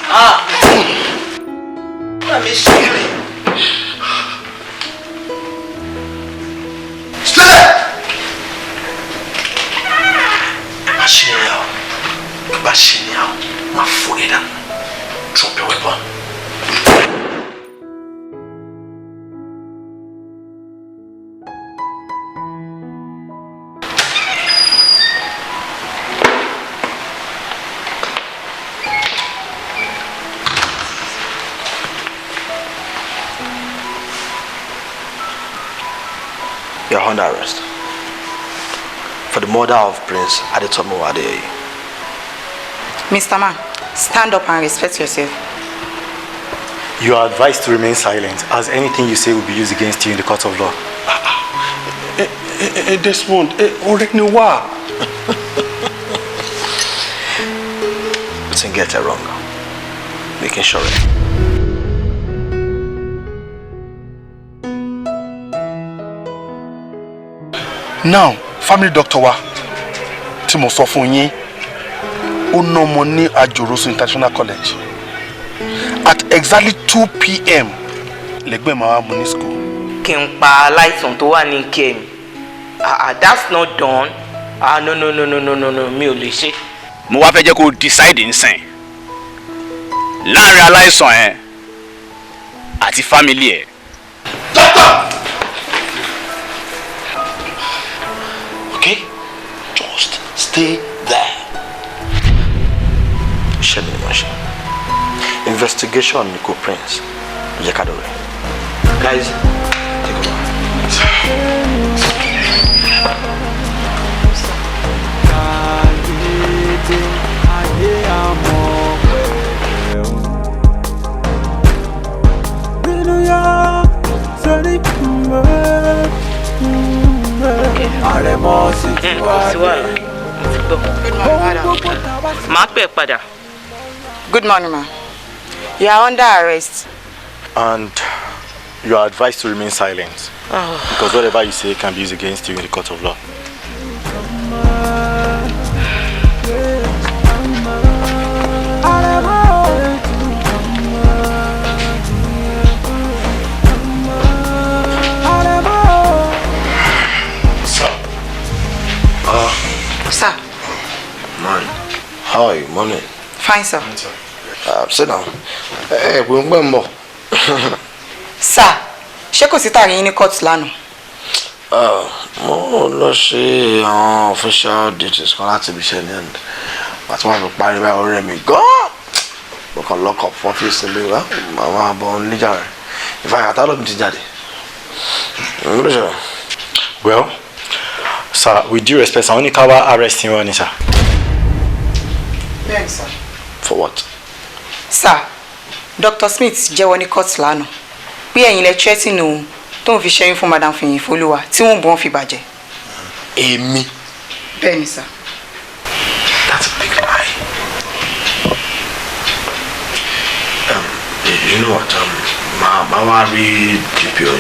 Drop your weapon. You're under arrest for the murder of Prince Adetomo Adeyeye. Mr. Man, stand up and respect yourself. You are advised to remain silent, as anything you say will be used against you in the court of law. Desmond, already know why. You didn't get it wrong. Making sure. Now, family doctor wa tí mo sọ fún yín ó ná ọmọ ní Ajorosun International College at exactly 2 p.m. lẹ́gbẹ́ máa mú ní school. Kí n pa aláìsàn tó wà ní ike mi. That's not done. No, mi ò lè ṣe. Mo wá fẹ́ jẹ́ kó decide nsìn láàrin aláìsàn ẹ àti family ẹ. Doctor! Okay? Just stay there. Investigation Nico Prince. Guys, take over. Aremo Sijuade. Good morning, ma. You are under arrest. And you are advised to remain silent. Because whatever you say can be used against you in the court of law. Sir. Man, how are you? Morning. Fine, sir. Sit down. Hey, we'll remember. Sir, ṣé kò sí tàrí yín ní court lánàá? Mo lọ ṣe àwọn official duties kan láti ibi iṣẹ́ ní ẹ̀ndì. Àti wọ́n fi parí báyìí ọ̀rẹ́ mi gan-an. Mo kàn lock up ọ́fíìsì ilé wa. Màmá àbọ̀ níjà rẹ̀. Ìfàyàtà ló mi ti jáde. Well, sir, with due respect, I only cover arresting one, sir. Yes, sir. For what? Sir, Dr. Smith jẹ́wọ́ ní court lánàá. Pé ẹ̀yin lẹ threaten òun tó ń fi ṣẹ́yún fún Madam Fayemiwo tí wọ́n bọ́n fi bàjẹ́. Èmi. Bẹ́ẹ̀ni, sir. That's a big lie. You know what? Mama read DPO.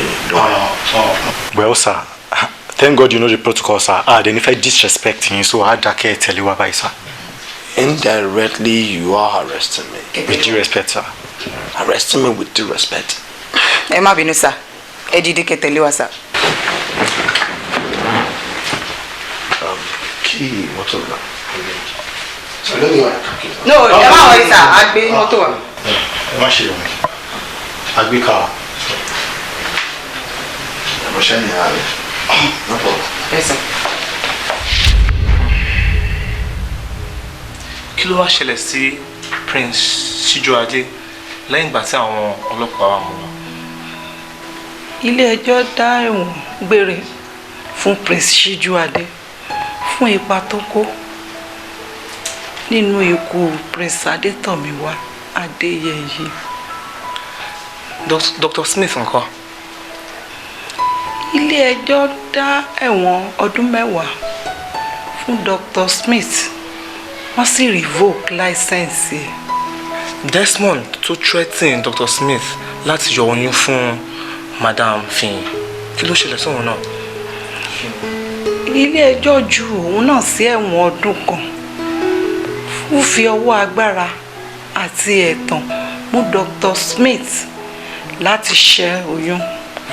Well, sir, thank God you know the protocol, sir. Then if I disrespect him, so I don't tell you about, sir. Indirectly, you are arresting me. With due respect, sir. Arresting me with due respect. Ẹ má bínú, sir. Ẹ dìde kẹ́ tẹ̀lé wa, sir. Key, what's up? So let me know. No, ẹ má wọlé, sir. A gbé mọ́tò wa. Ẹ má ṣe omi. A gbé car. I'm sharing it. No problem. Yes, sir. Kí ló wá ṣẹlẹ̀ sí Prince Sijuade lẹ́yìn ìgbà tí àwọn ọlọ́pàá wá mú lọ? Ilé ẹjọ́ dá ẹ̀wọ̀n gbére fún Prince Sijuade fún ipa tó kó nínú ikú Prince Adétọ̀míwá Adéyẹyè. Dr. Smith ńkọ́? Ilé ẹjọ́ dá ẹ̀wọ̀n ọdún 10 fún Dr. Smith. Wọ́n sì revoke license ẹ̀. Desmond tó threaten Dr. Smith láti yọ oyún fún Madam Fayemiwo. Kí ló ṣẹlẹ̀ sóhun náà? Ilé ẹjọ́ ju òun náà sí ẹ̀wọ̀n ọdún kan fún fi ọwọ́ agbára àti ẹ̀tàn mú Dr. Smith láti ṣẹ́ oyún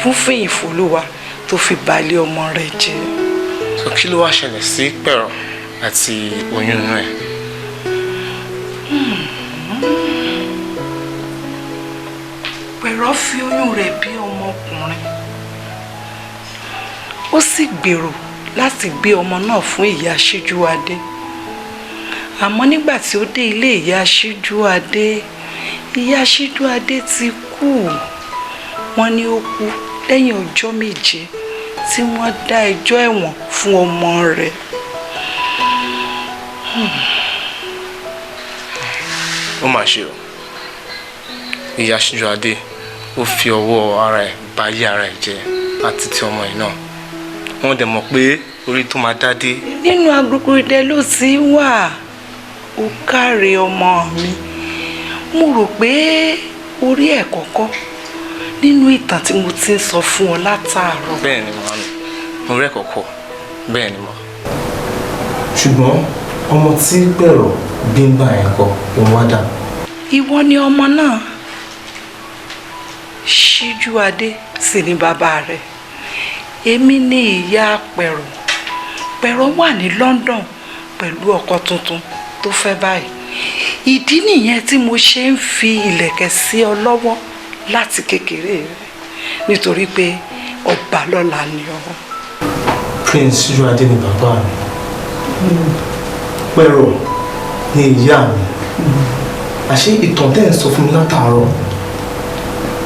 fún Fayemiwo tó fi balẹ̀ ọmọ rẹ̀ jẹ́. So kí ló wá ṣẹlẹ̀ sí Pẹ̀rọ àti oyún inú ẹ̀? Pẹ̀rọ fi oyún rẹ̀ bí ọmọkùnrin. Ó sì gbèrò láti gbé ọmọ náà fún ìyá Sijuade. Àmọ́ nígbà tí ó dé ilé ìyá Sijuade, ìyá Sijuade ti kú. Wọ́n ní ó kú lẹ́yìn ọjọ́ 7 tí wọ́n dá ẹjọ́ ẹ̀wọ̀n fún ọmọ rẹ̀. Ó mà ṣe o. Ìyá Sijuade ó fi ọwọ́ ara ẹ̀ bà ayé ara ẹ̀ jẹ́ àti ti ọmọ ẹ̀ náà. Wọ́n dẹ̀ mọ̀ pé orí tó máa dádé. Nínú agbègbè ló ti wà. Ó káre ọmọ mi. Mo rò pé orí ẹ̀ kọ́kọ́ nínú ìtàn tí mo ti ń sọ fún ọ látàárọ̀. Bẹ́ẹ̀ ni màámi, mo rẹ́ kọ̀kọ̀. Bẹ́ẹ̀ ni mo. Ṣùgbọ́n ọmọ tí Pẹ̀rọ bí ń gbà yẹn kọ́ òun wá dà. Ìwọ ni ọmọ náà. Sijuade sì ni bàbá rẹ̀. Èmi ni ìyá Pẹ̀rọ. Pẹ̀rọ wà ní London pẹ̀lú ọkọ tuntun tó fẹ́ báyìí. Ìdí nìyẹn tí mo ṣe ń fi ìlẹ̀kẹ̀ sí ọ lọ́wọ́ láti kékeré rẹ̀ nítorí pé ọba lọ́la ni ọ. Prince Sijuade ni bàbá mi. Pẹ̀rọ ni ìyá mi. Àṣé ìtàn tẹ́ ń sọ fún mi látàárọ̀,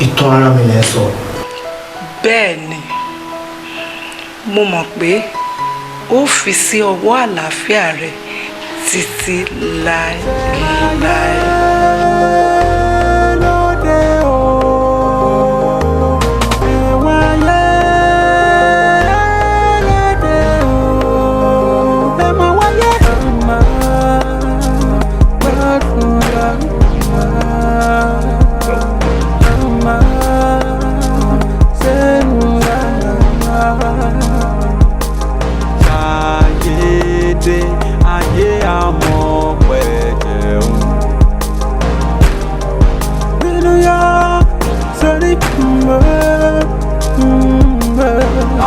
ìtàn ara mi lẹ́ ń sọ. Bẹ́ẹ̀ ni, mo mọ̀ pé ó fi sí ọwọ́ àlàáfíà rẹ̀ títí láéláé.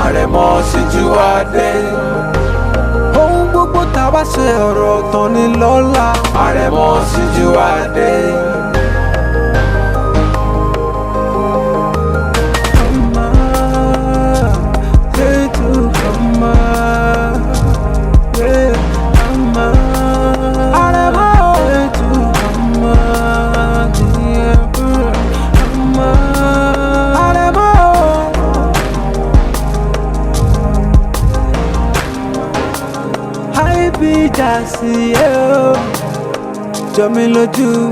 Aremo Sijuade. Ohun gbogbo tá bá ṣe ọ̀rọ̀ tán ní lọ́la. Aremo Sijuade. Jomiloju